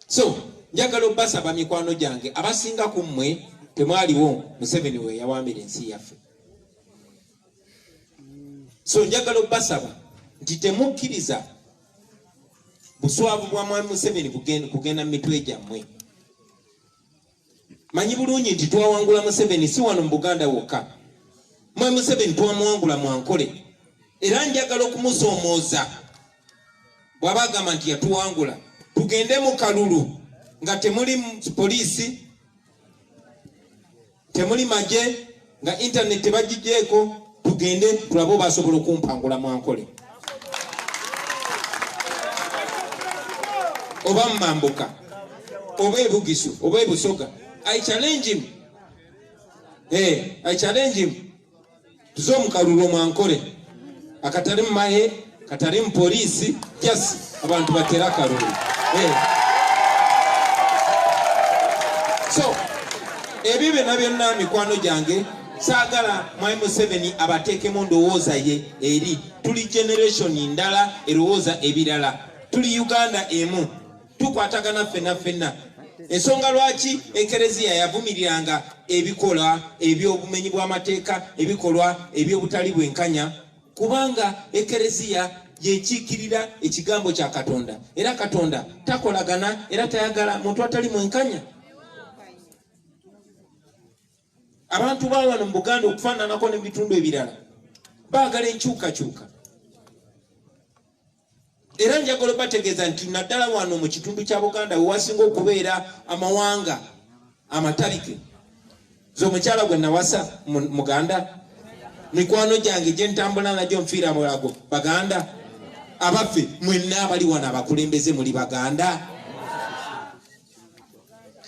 Speaker 2: So njagala obbasaba mikwano gyange abasinga ku mmwe temwaliwo Museveni we yawambira ensi yaffe. So njagala obbasaba nti temukkiriza buswavu bwa Mwami Museveni kugenda mu mitwe gyammwe. Manyi bulungi nti twawangula Museveni si wano mu Buganda wokka. Mwami Museveni twamuwangula mu Ankole. Era njagala okumusoomooza bw'aba agamba nti yatuwangula. Tugende mu kalulu nga temuli poliisi, temuli magye, nga internet tebagigyeko, tugende tulabe basobola okumpangula mu Ankole. Oba Mambuka, oba e Bugisu, oba e Busoga. I challenge him. I challenge him. Tuzo mu kalulu mu Ankole. Akatali mahe, katali poliisi, just abantu batera kalulu. So, ebibe na byonna mikwano gyange, saagala Mwami Museveni abateekemu ndowooza ye eri. Tuli generation ndala erowooza ebirala. Tuli Uganda emu. Tukwatagana ffenna. Ensonga lwaki ekereziya yavumiriranga ebikola ebyobumenyi bw'amateeka ebikolwa ebyobutali bwenkanya kubanga ekereziya yekiikirira ekigambo kya Katonda era Katonda takolagana era tayagala muntu atali mwenkanya. Abantu bawano mu Buganda okufaananako n'ebitundu ebirala baagala enkyukakyuka era njagala bategeeza nti naddala wano mu kitundu kya Buganda wewasinga okubeera amawanga amatabike z'omukyala gwe nawasa Muganda mikwano gyange gye ntambula nagyo nfiira mulago Baganda abaffe mwenna abali wano abakulembeze muli Baganda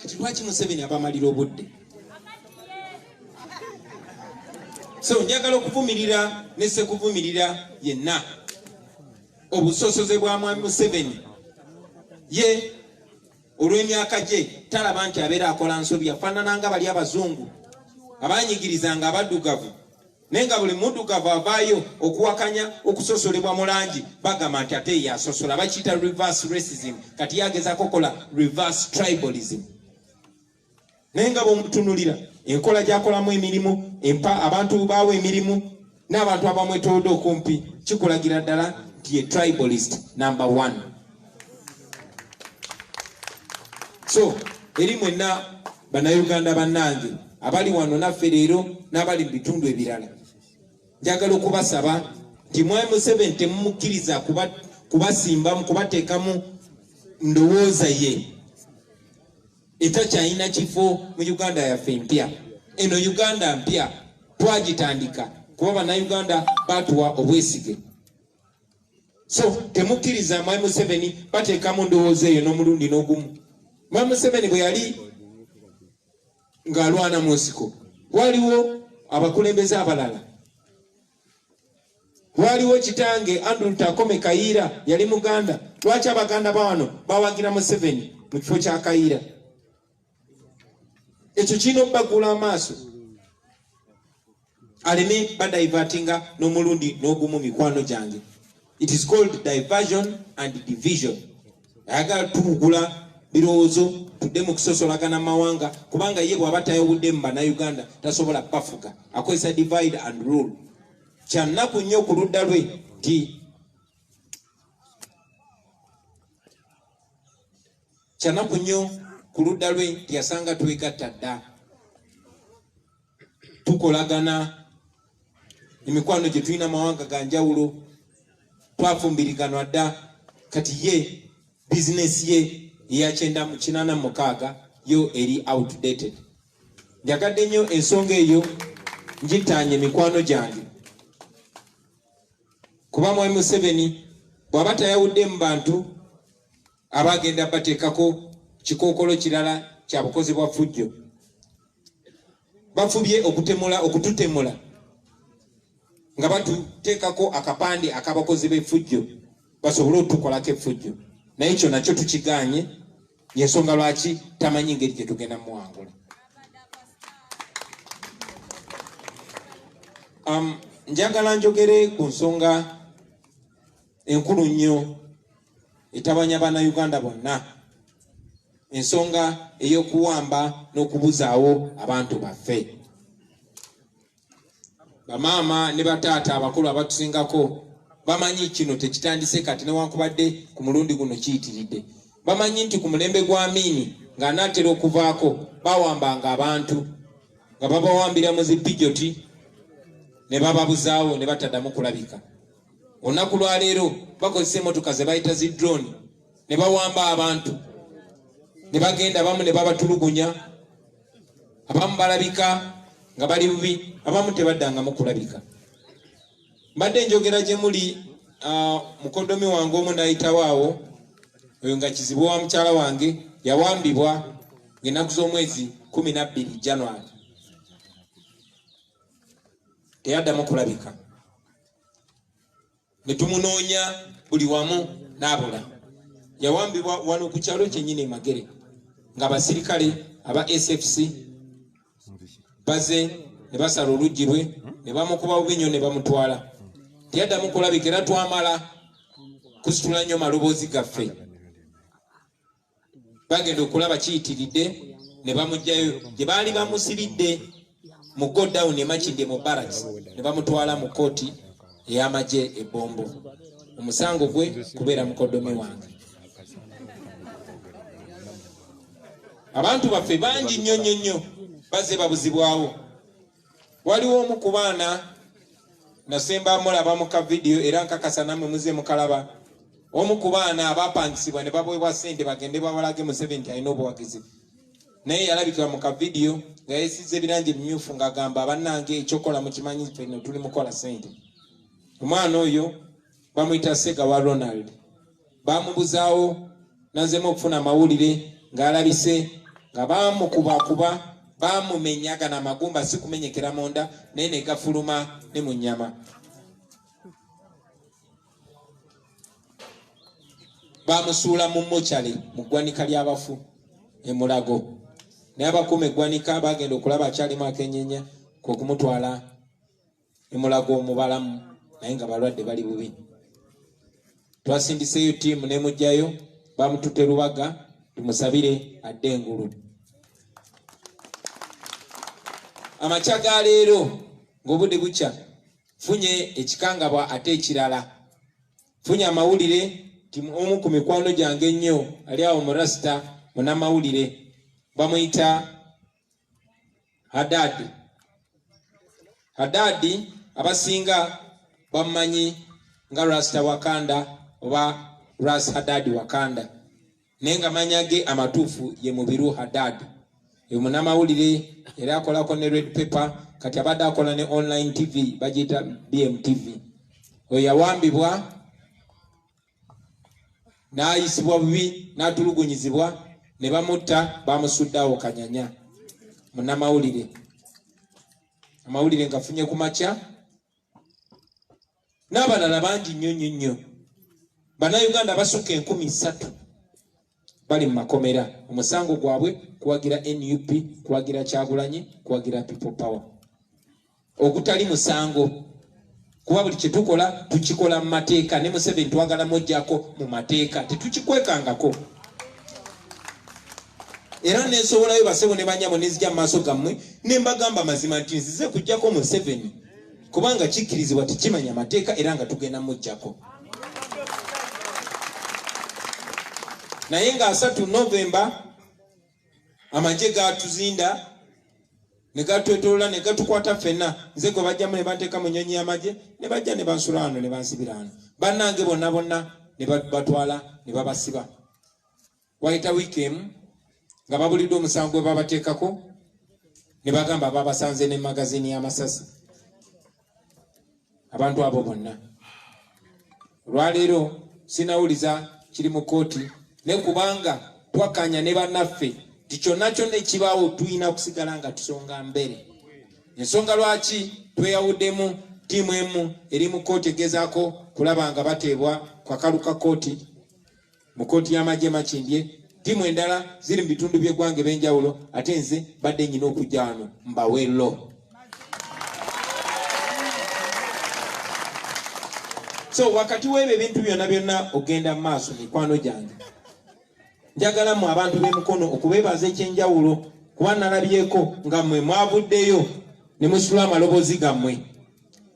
Speaker 2: kati lwaki Museveni abamalira obudde? So njagala okuvumirira ne sekuvumirira yenna obusosoze bwa mwami Museveni ye olw'emyaka gye talaba nti abeera akola nsobi afaanananga bali abazungu abanyigirizanga abaddugavu naye nga buli muddugavu avaayo okuwakanya okusosolebwa mu langi bagamba nti ate yasosola bakiyita reverse racism kati yagezaako kola reverse tribalism naye nga bw'omutunulira enkola gy'akolamu emirimu abantu baawe emirimu n'abantu abamwetoolodde okumpi kikulagira ddala nti ye tribalist number 1. So eri mwenna bannayuganda bannange abali wano naffe leero n'abali mu bitundu ebirala njagala okubasaba nti mwami Museveni temumukkiriza kubasimbamu kubateekamu ndowooza ye etakyalina kifo mu Uganda yaffe empya. Eno Uganda mpya twagitandika kuba bannayuganda batuwa obwesige. So temukkiriza mwami Museveni bateekamu ndowooza eyo n'omulundi n'ogumu. Mwami Museveni bwe yali ng'alwana mu nsiko waliwo abakulembeze abalala. Waliwo kitange Andrew Takome Kayiira yali Muganda. Lwaki Abaganda bawano bawagira Museveni mu kifo kya Kayiira? Ekyo kirina okubagula amaaso aleme badivertinga n'omulundi n'ogumu mikwano gyange. It is called diversion and division. Ayagala tubugula birowoozo tudde mu kusosolagana mawanga kubanga ye bw'aba tayawudde mu bannayuganda tasobola bafuga akozesa divide and rule. Kyannaku nnyo ku ludda lwe nti yasanga twegatta dda tukolagana emikwano gye tulina mawanga ga njawulo twafumbiriganwa dda kati ye bizinesi ye eya 1986 yo eri outdated. Njagadde nnyo ensonga eyo njitaanye mikwano gyange kuba mwami Museveni bw'aba tayawudde mu bantu abagenda bateekako kikookolo kirala kya bukozi bwa ffujjo bafubye okututemula nga batuteekako akapande ak'abakozi b'effujjo basobole otukolako effujjo naye ekyo nakyo tukiganye yensonga lwaki tamanyi ngeri gye tugenda muwangula. Njagala njogere ku nsonga enkulu nnyo etabanya bannayuganda bonna, ensonga ey'okuwamba n'okubuzaawo abantu baffe. Bamaama ne bataata abakulu abatusingako bamanyi kino tekitandise kati newankubadde ku mulundi guno kiyitiridde. Bamanyi nti ku mulembe gwa Amini ng'anaatera okuvaako bawambanga abantu nga babawambira mu zipijoti ne bababuzaawo ne bataddamu kulabika. Olunaku lwa leero bakozesa emmotoka ze bayita zi drone ne bawamba abantu ne bagenda abamu ne babatulugunya, abamu balabika nga bali bubi, abamu tebaddangamu kulabika. Mbadde njogera gye muli mukodomi wange omu n'ayitawo awo, oyo nga kizibu wa mukyala wange yawambibwa ng'ennaku z'omwezi 12 January, teyaddamu kulabika. Ne tumunoonya buli wamu n'abula. Yawambibwa wano ku kyalo kyennyini e Magere nga basirikale aba SFC baze ne basala oluggi lwe ne bamukuba bubinyo ne bamutwala. Teyaddamu kulabika era twamala kusitula nnyo maloboozi gaffe. Bagenda okulaba kiyitiridde ne bamujjayo gye baali bamusibidde mu go down e Makindye mu barracks, ne bamutwala mu kooti ey'amagye e Bombo. Omusango gwe kubeera mukoddomi wange. Abantu baffe bangi nnyo bazze babuzibwawo. Waliwo omu ku baana nasemba mulaba mu ka video era nkakasa nammwe muze mukalaba. Omu ku baana abapangisibwa ne baweebwa ssente bagende babalage mu 70 alina obuwagizi. Naye yalabikira mu ka video nga yeesizza ebiranje ebimyufu ng'agamba bannange ekyokola mukimanyi ffenna tuli mukola ssente. Omwana oyo bamuyita Sega wa Ronald. Bamubuzaawo nazemu okufuna amawulire ng'alabise nga bamukubakuba bamumenyaga n'amagumba si kumenyekera monda naye ne gafuluma ne mu nnyama. Bamusuula mu mochale mu ggwanika ly'abafu e Mulago. Naye abakuuma eggwanika bagenda okulaba akyalimu akenyenya kwekumutwala e Mulago omubalamu naye nga balwadde bali bubi. Twasindiseeyo ttiimu n'emugjayo bamututte Lubaga tumusabire adde engulu. Amakya ga leero ng'obudde bukya funye ekikangabwa ate ekirala. Funye amawulire omu ku mikwano gyange ennyo ali awo mu Rasita munnamawulire bamuyita Hadadi abasinga bamumanyi nga Rasita Wakanda oba Ras Hadadi Wakanda naye nga manya ge amatuufu ye Mubiru Hadadi. Ye munnamawulire era akolako ne Red Pepper kati abadde akola ne online TV bagiyita BMTV. Oyo yawambibwa n'ayisibwa bubi n'atulugunyizibwa ne bamutta bamusudde awo Kanyanya munnamawulire. Amawulire ngafunye ku makya n'abalala bangi nnyo. Bannayuganda basukka 3,000 bali mu makomera. Omusango gwabwe kuwagira NUP, kuwagira Kyagulanyi, kuwagira People Power. Ogutali musango kuba buli kye tukola tukikola mu mateeka ne Museveni twagala mojjako mu mateeka tetukikwekangako. Era nesowolayo basebo ne banyabo nezija mu maaso gammwe ne mbagamba mazima nti nzize kujjako Museveni kubanga kikkirizibwa tekimanya mateeka era nga tugenda mujjako. Naye nga 3 Novemba amagye gatuzinda ne gatwetolola ne gatukwata ffenna nze gwe bajjamu ne banteeka mu nnyonyi y'amagye ne bajja ne bansula wano ne bansibira wano. Bannange bonna ne batwala ne babasiba. Wayita wiikemu nga babulidde omusango gwe babateekako ne bagamba babasanze ne magazini y'amasasi. Abantu abo bonna olwaleero sinawuliza kiri mu kooti ne kubanga twakanya ne bannaffe ti kyonna ekibaawo tulina kusigala nga tusonga mbere. Ensonga lwaki tweyawuddemu ttiimu emu eri mu kooti egezaako kulaba nga bateebwa ku kakalu ka kooti mu kooti y'amagye Makindye, ttiimu endala ziri mu bitundu by'eggwanga eb'enjawulo ate nze badde nnyina okujja wano mbaweero. So wakati w'ebyo ebintu byonna ogenda mu maaso mikwano gyange njagala mu abantu b'emikono okubeebaza ekyenjawulo kuba nalabyeko nga mmwe mwavuddeyo ne musula amaloboozi gammwe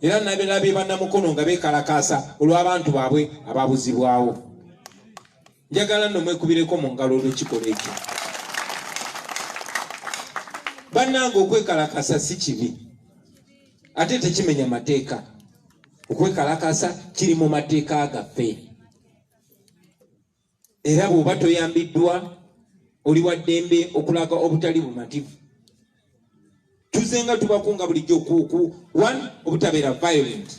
Speaker 2: era nabirabye bannamukono nga beekalakaasa olw'abantu baabwe ababuzibwawo. Njagala nno mwekubireko mu ngalo olw'ekikolwa ekyo. Bannange okwekalakaasa si kibi ate tekimenya mateeka. Okwekalakaasa kiri mu mateeka gaffe. Era bw'oba toyambiddwa oli wa ddembe okulaga obutali bumativu. Tuzenga tubakunga bulijjo one obutabeera violent.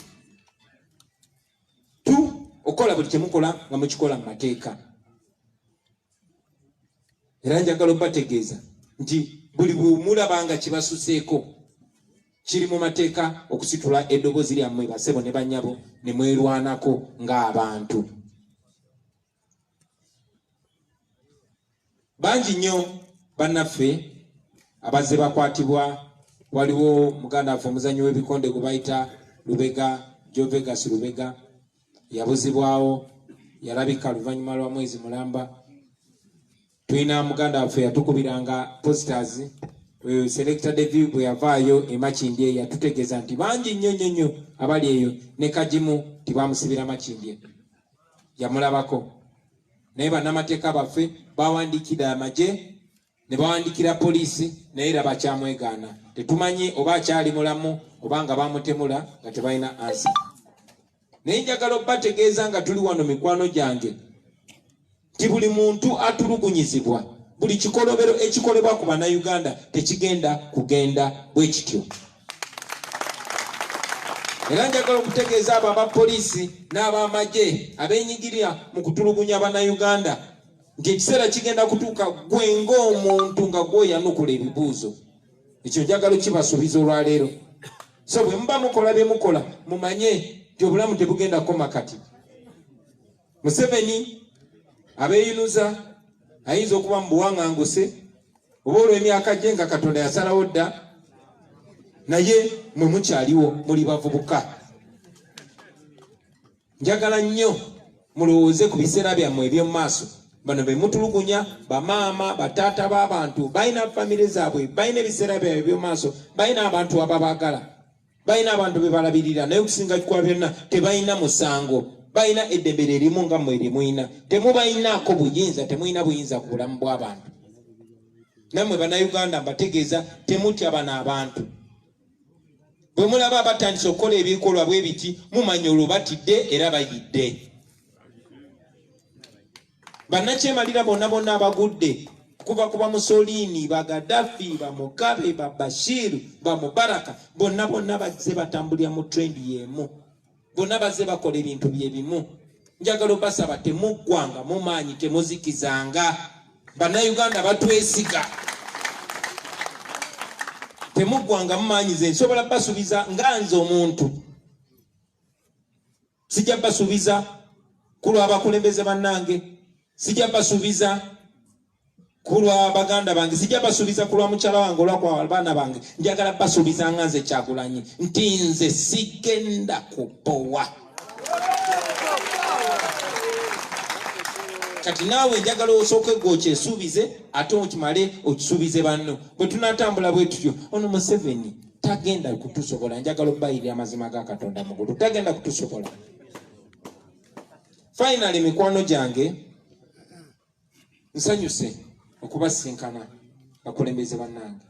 Speaker 2: 2 okola buli kyemukola nga mukikola mu mateeka. Era njagala obategeeza nti buli bw'omulabanga kibasuseeko kiri mu mateeka okusitula eddoboozi lyammwe basebo ne bannyabo ne mwerwanako ng'abantu. Bangi nnyo bannaffe abazze bakwatibwa. Waliwo muganda waffe omuzannyi w'ebikonde gwe bayita Lubega, Jovegas Lubega yabuzibwawo, yalabika luvannyuma lwa mwezi mulamba. Tuina muganda waffe yatukubiranga posters Selector Devi bwe yavaayo Makindye yatutegeeza nti bangi nnyo abali eyo ne Kajimu tibamusibira Makindye yamulabako naye bannamateeka baffe bawandikira amagye ne bawandikira poliisi naye era bakyamwegaana tetumanyi oba akyali mulamu obanga bamutemula nga tebalina ansi naye njagala obbategeeza nga tuli wano mikwano gyange ti buli muntu atulugunyizibwa buli kikolobero ekikolebwa ku bannayuganda tekigenda kugenda bwe kityo era njagala okutegeeza abo abapoliisi n'abamagye abeenyigirira mu kutulugunya bannayuganda nti ekiseera kigenda kutuuka gwe ng'omuntu nga gwoyanukula ebibuuzo ekyo njagala kibasuubiza olwaleero so bwe muba mukola bye mukola mumanye nti obulamu tebugenda kukoma kati Museveni abeeyinuza ayinza okuba mu buwaŋŋanguse oba olw'emyaka gye nga Katonda yasalawo dda naye mwe mukyaliwo muli bavubuka njagala nnyo mulowooze ku biseera byammwe eby'omu maaso bano be mutulugunya bamaama bataata b'abantu balina famire zaabwe balina ebiseera byabwe eby'omu maaso balina abantu ababaagala balina abantu be balabirira naye okusinga kwa byonna tebalina musango balina eddembe erimu nga mmwe erimuyina temubalinaako buyinza temulina buyinza ku bulamu bw'abantu nammwe bannayuganda mbategeeza temutya bano abantu bwe mulaba batandise okukola ebikolwa bwe biti mumanya olwo batidde era bayidde bannakyemalira bonna abagudde kuva ku Mussolini Gaddafi Mugabe Bashir Mubaraka bonna bazze batambulira mu trendi y'emu bonna bazze bakola ebintu byebimu njagala obasaba temuggwanga mu maanyi temuzikizanga bannayuganda batwesiga temuggwanga mu maanyi ze nsobola basuubiza nga nze omuntu sijja basuubiza ku lw'abakulembeze bannange sijja basuubiza ku lwa baganda bange sijja basuubiza ku lwa mukyala wange olwakwa abaana bange njagala basuubiza nga nze Kyagulanyi nti nze sigenda kubowa kati naawe njagala osooke gw'okyesuubize ate okimale okisuubize banno bwe tunatambula bwe tutyo ono Museveni tagenda kutusobola njagala obbayirira amazima ga Katonda mugulu tagenda kutusobola finally mikwano gyange nsanyuse okubasinkana bakulembeze bannange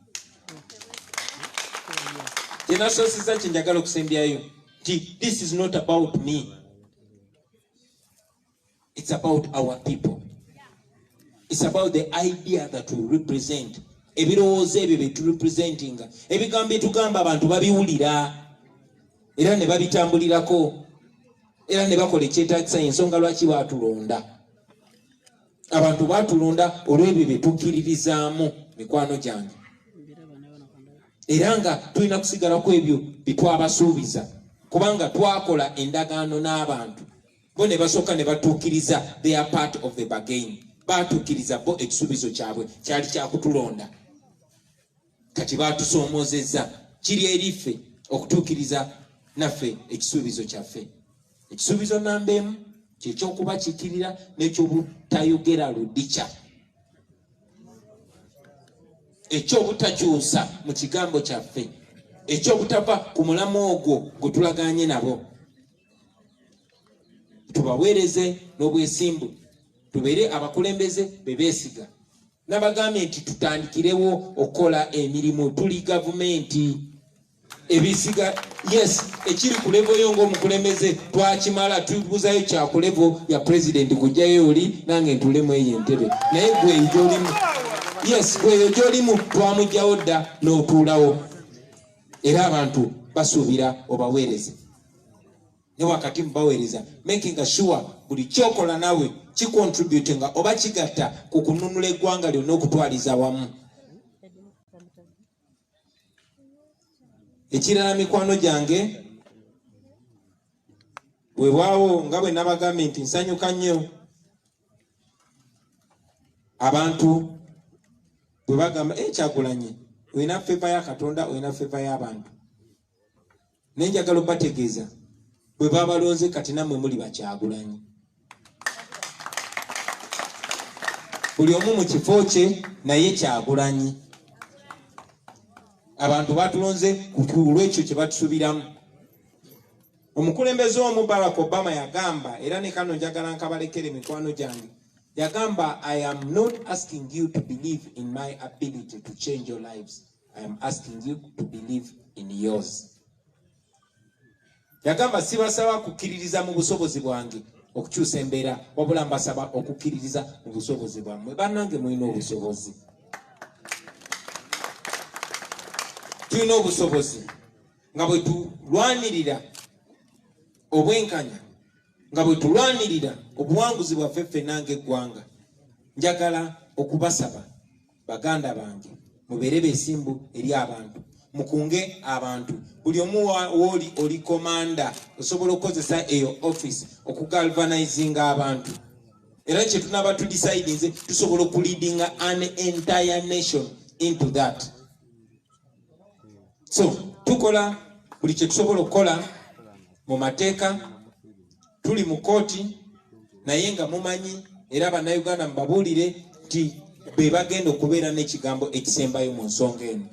Speaker 2: kyenasooseza kyenjagala okusembyayo nti this is not about me, it's about our people, it's about the idea that we represent ebirowoozo ebyo byeturepresentinga ebigambo byetugamba abantu babiwulira era ne babitambulirako era ne bakola ekyetaagisa ensonga lwaki baatulonda abantu baatulonda olw'ebyo byetukkiririzaamu mikwano gyange era nga tulina kusigalako ebyo byetwabasuubiza kubanga twakola endagaano n'abantu bo ne basooka ne batuukiriza they are part of the bargain baatuukiriza bo ekisuubizo kyabwe kyali kyakutulonda kati baatusoomozezza kiri eriffe okutuukiriza naffe ekisuubizo kyaffe ekisuubizo namba emu kyekyokuba kikirira n'ekyobutayogera ludikya ekyobutakyusa mu kigambo kyaffe ekyobutava ku mulamu ogwo gwe tulaganye nabo tubaweereze n'obwesimbu tubeere abakulembeze bebeesiga n'abagambye nti tutandikirewo okukola emirimu tuli gavumenti ebisiga yes ekiri ku levo yo ng'omukulembeze twakimala tubuzayo kya ku levo ya president kujjayo oli nange ntulemu eyo entebe naye gweyo gy'olimu yes gweyo gy'olimu twamugjawo dda n'otuulawo era abantu basuubira obaweereze ne wakati mubaweereza making sure buli kyokola nawe kicontributinga oba kigatta ku kununula eggwanga lyonna okutwaliza wamu ekirala mikwano gyange bwebwawo nga bwe nabagambye nti nsanyuka nnyo abantu bwe bagamba Kyagulanyi olina feva ya Katonda olina feva y'abantu naye njagala obategeeza bwe babalonze kati nammwe muli Bakyagulanyi buli omu mu kifo kye naye Kyagulanyi. Abantu batulonze ku lw'ekyo kye batusubiramu. Omukulembeze omu Barack Obama yagamba, era ne kano njagala nkabalekere mikwano gyange, yagamba, I am not asking you to believe in my ability to change your lives. I am asking you to believe in yours. Yagamba sibasaba kukkiririza mu busobozi bwange okukyusa embeera, wabula mbasaba okukkiririza mu busobozi bwammwe. Bannange mulina obusobozi. Tulina obusobozi nga bwe tulwanirira obwenkanya, nga bwe tulwanirira obuwanguzi bwaffe ffenna ng'eggwanga. Njagala okubasaba baganda bange mubeere beesimbu eri abantu, mukunge abantu. Buli omu wooli oli komanda, osobola okukozesa eyo office okugalvanizinga abantu. Era kye tunaba tudecidinze tusobola okuleadinga an entire nation into that. So tukola buli kye tusobola okukola mu mateeka, tuli mu kooti, naye nga mumanyi era bannayuganda mubabuulire nti be bagenda okubeera n'ekigambo ekisembayo mu nsonga eno.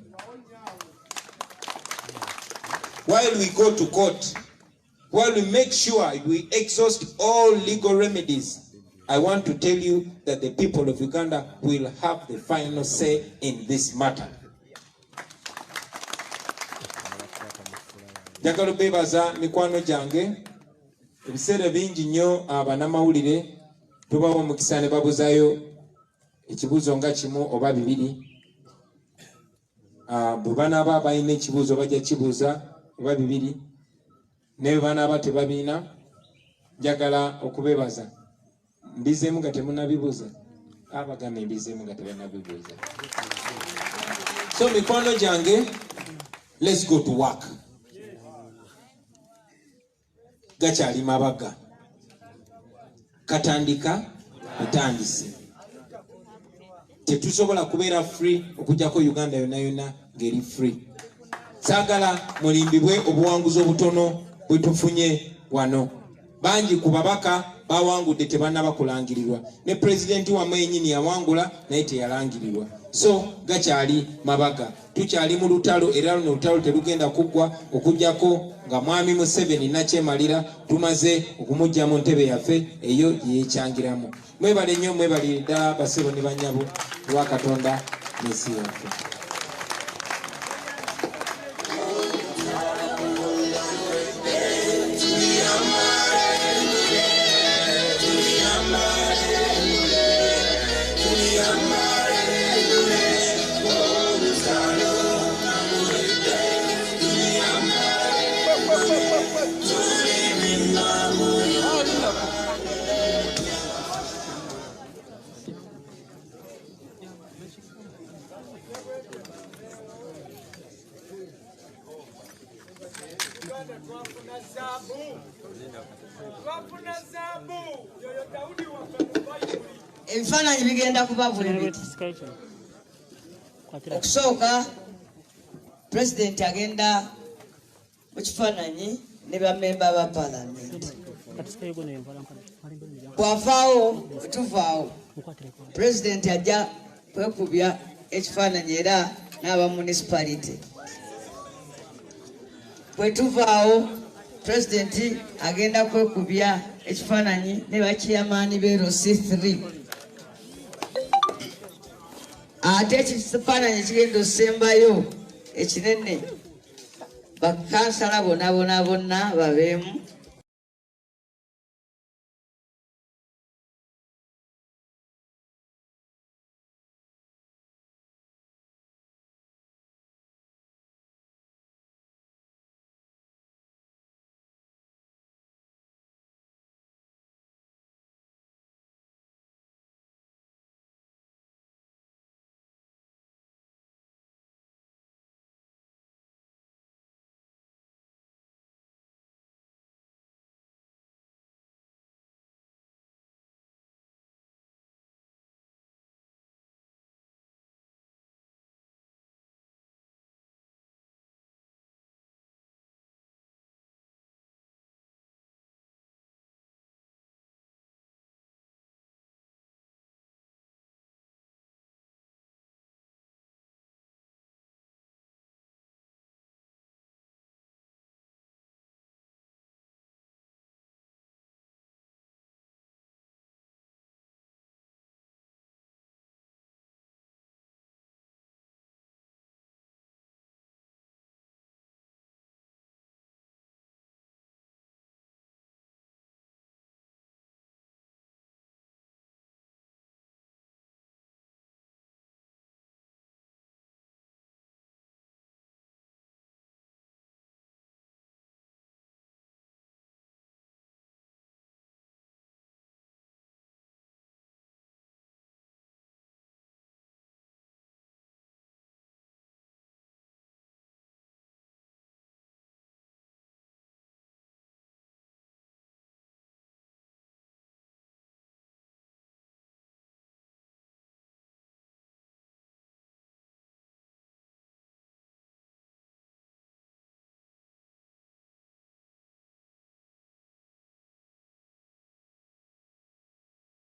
Speaker 2: While we go to court, while we make sure we exhaust all legal remedies, I want to tell you that the people of Uganda will have the final say in this matter. Njagala beebaza mikwano gyange, ebiseera bingi nnyo abannamawulire tubawa omukisa ne babuzayo ekibuuzo nga kimu oba bibiri. Bwe banaaba balina ekibuuzo bajja kibuuza oba bibiri, ne bwe banaaba tebabiina njagala okubeebaza. Mbizeemu nga temunabibuuza, abagamba mbizeemu nga tebanabibuuza. So mikwano gyange, let's go to work. Gakyali mabaga, katandika butandise. Tetusobola kubeera free okujjako Uganda yonna yonna ng'eri free. Saagala mulimbibwe obuwanguzi obutono bwe tufunye wano. Bangi ku babaka bawangudde tebannaba kulangirirwa. Ne pulezidenti wammwe yennyini yawangula naye teyalangirirwa. So gakyali mabaga. Tukyali mu lutalo, era luno olutalo terugenda kuggwa okujjako nga mwami Museveni nakyemalira tumaze okumujja mu ntebe yaffe eyo yeekyangiramu. Mwebale nnyo, mwebalire ddala basebo ne bannyabo lwa Katonda n'ensi yaffe.
Speaker 1: Ebifaananyi bigenda kuba buli biti. Okusooka pulezidenti agenda mu kifaananyi ne bammemba ba paalamenti. Bw'avaawo bwe tuvaawo pulezidenti ajja kwekubya ekifaananyi era n'aba municipality. Bwe tuvaawo pulezidenti agenda kwekubya ekifaananyi ne bakiyamaani b'ero C3. Ate ekifaananyi kigenda osembayo ekinene bakansala bonna babeemu